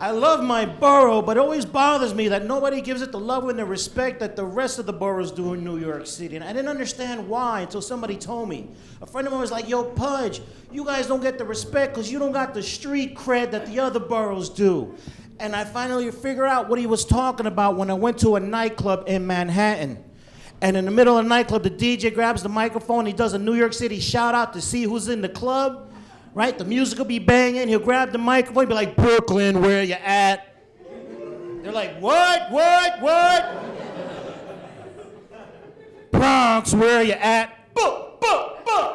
I love my borough, but it always bothers me that nobody gives it the love and the respect that the rest of the boroughs do in New York City. And I didn't understand why until somebody told me. A friend of mine was like, yo, Pudge, you guys don't get the respect because you don't got the street cred that the other boroughs do. And I finally figured out what he was talking about when I went to a nightclub in Manhattan. And in the middle of the nightclub, the DJ grabs the microphone, he does a New York City shout out to see who's in the club. Right? The music will be banging. He'll grab the microphone. He'll be like, Brooklyn, where you at? They're like, what? Bronx, where you at? Boom, boom, boom.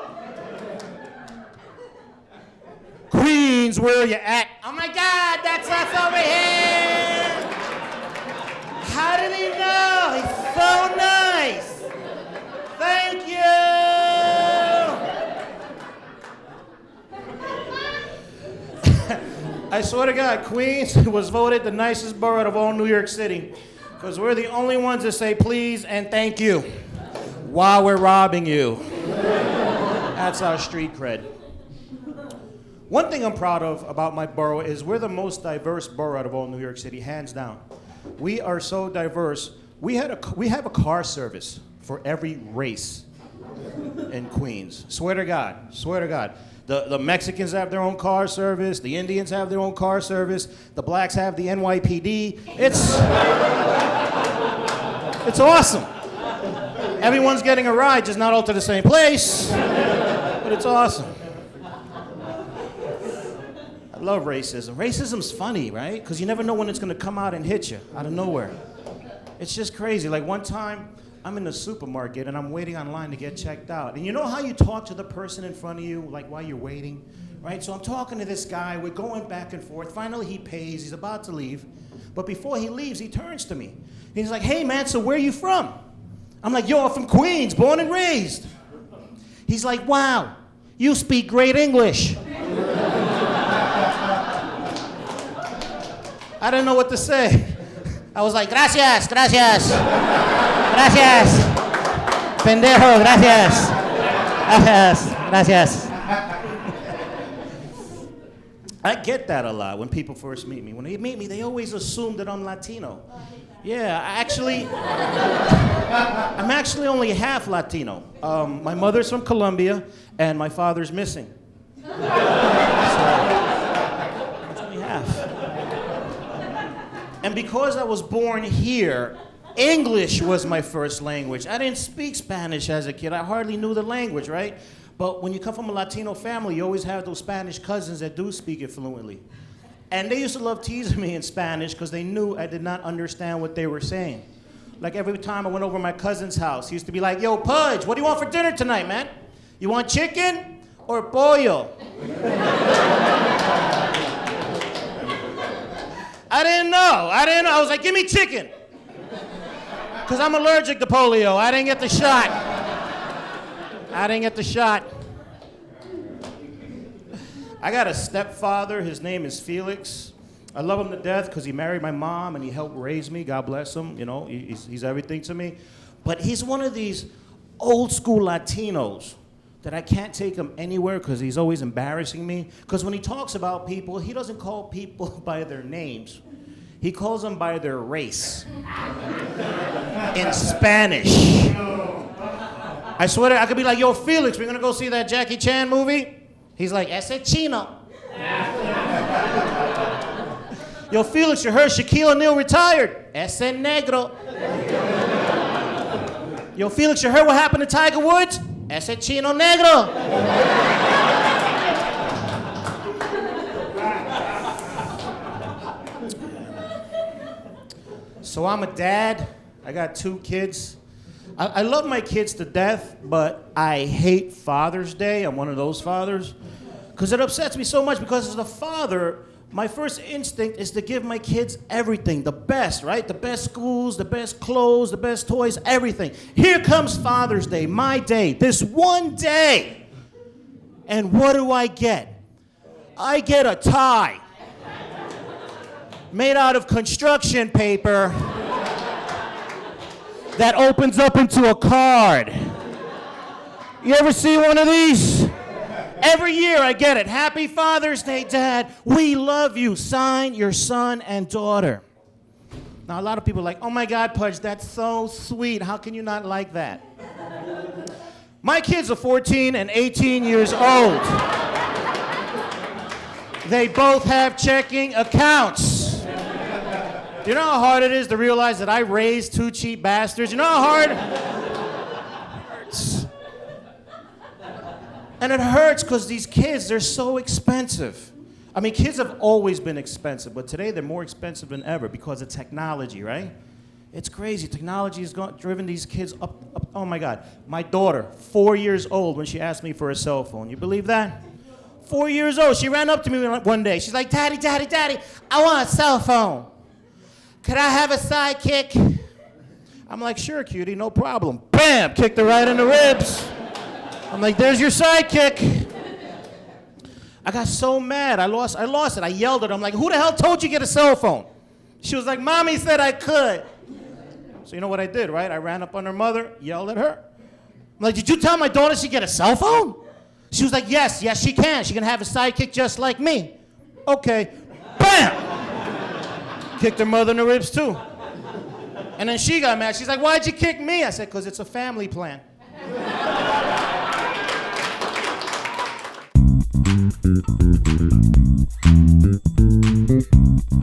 Queens, where you at? Oh my God, that's us over here. I swear to God, Queens was voted the nicest borough of all New York City because we're the only ones that say please and thank you while we're robbing you. That's our street cred. One thing I'm proud of about my borough is we're the most diverse borough out of all New York City, hands down. We are so diverse. We have a car service for every race in Queens. Swear to God, swear to God. The Mexicans have their own car service. The Indians have their own car service. The blacks have the NYPD. It's awesome. Everyone's getting a ride, just not all to the same place. But it's awesome. I love racism. Racism's funny, right? Because you never know when it's going to come out and hit you out of nowhere. It's just crazy. Like one time, I'm in the supermarket and I'm waiting online to get checked out. And you know how you talk to the person in front of you, like while you're waiting, right? So I'm talking to this guy, we're going back and forth. Finally he pays, he's about to leave. But before he leaves, he turns to me. He's like, hey man, so where are you from? I'm like, yo, I'm from Queens, born and raised. He's like, wow, you speak great English. I didn't know what to say. I was like, gracias, gracias. Gracias. Pendejo, gracias. Gracias, gracias. I get that a lot when people first meet me. When they meet me, they always assume that I'm Latino. Yeah, I'm actually only half Latino. My mother's from Colombia, and my father's missing. So, it's only half. And because I was born here, English was my first language. I didn't speak Spanish as a kid. I hardly knew the language, right? But when you come from a Latino family, you always have those Spanish cousins that do speak it fluently. And they used to love teasing me in Spanish because they knew I did not understand what they were saying. Like every time I went over to my cousin's house, he used to be like, yo, Pudge, what do you want for dinner tonight, man? You want chicken or pollo? I didn't know. I was like, give me chicken. Because I'm allergic to polio. I didn't get the shot. I got a stepfather. His name is Felix. I love him to death because he married my mom and he helped raise me. God bless him. You know, he's everything to me. But he's one of these old school Latinos that I can't take him anywhere because he's always embarrassing me. Because when he talks about people, he doesn't call people by their names. He calls them by their race. In Spanish. I swear to, I could be like, yo, Felix, we're gonna go see that Jackie Chan movie? He's like, ese chino. Yo, Felix, you heard Shaquille O'Neal retired. Ese negro. Yo, Felix, you heard what happened to Tiger Woods? Ese chino negro. So I'm a dad. I got 2 kids. I love my kids to death, but I hate Father's Day. I'm one of those fathers. Because it upsets me so much because as a father, my first instinct is to give my kids everything, the best, right? The best schools, the best clothes, the best toys, everything. Here comes Father's Day, my day, this one day. And what do I get? I get a tie made out of construction paper that opens up into a card. You ever see one of these? Every year I get it. Happy Father's Day, Dad. We love you. Sign your son and daughter. Now, a lot of people are like, oh my God, Pudge, that's so sweet. How can you not like that? My kids are 14 and 18 years old. They both have checking accounts. Do you know how hard it is to realize that I raised 2 cheap bastards? You know how hard? It hurts. And it hurts because these kids, they're so expensive. I mean, kids have always been expensive, but today they're more expensive than ever because of technology, right? It's crazy. Technology has driven these kids up. Oh my God. My daughter, 4 years old when she asked me for a cell phone. You believe that? 4 years old. She ran up to me one day. She's like, Daddy, Daddy, Daddy, I want a cell phone. Could I have a sidekick? I'm like, sure, cutie, no problem. Bam! Kicked her right in the ribs. I'm like, there's your sidekick. I got so mad. I lost it. I yelled at her. I'm like, who the hell told you to get a cell phone? She was like, Mommy said I could. So you know what I did, right? I ran up on her mother, yelled at her. I'm like, did you tell my daughter she get a cell phone? She was like, yes, she can. She can have a sidekick just like me. Okay. Bam! Kicked her mother in the ribs too. And then she got mad. She's like, why'd you kick me? I said, because it's a family plan.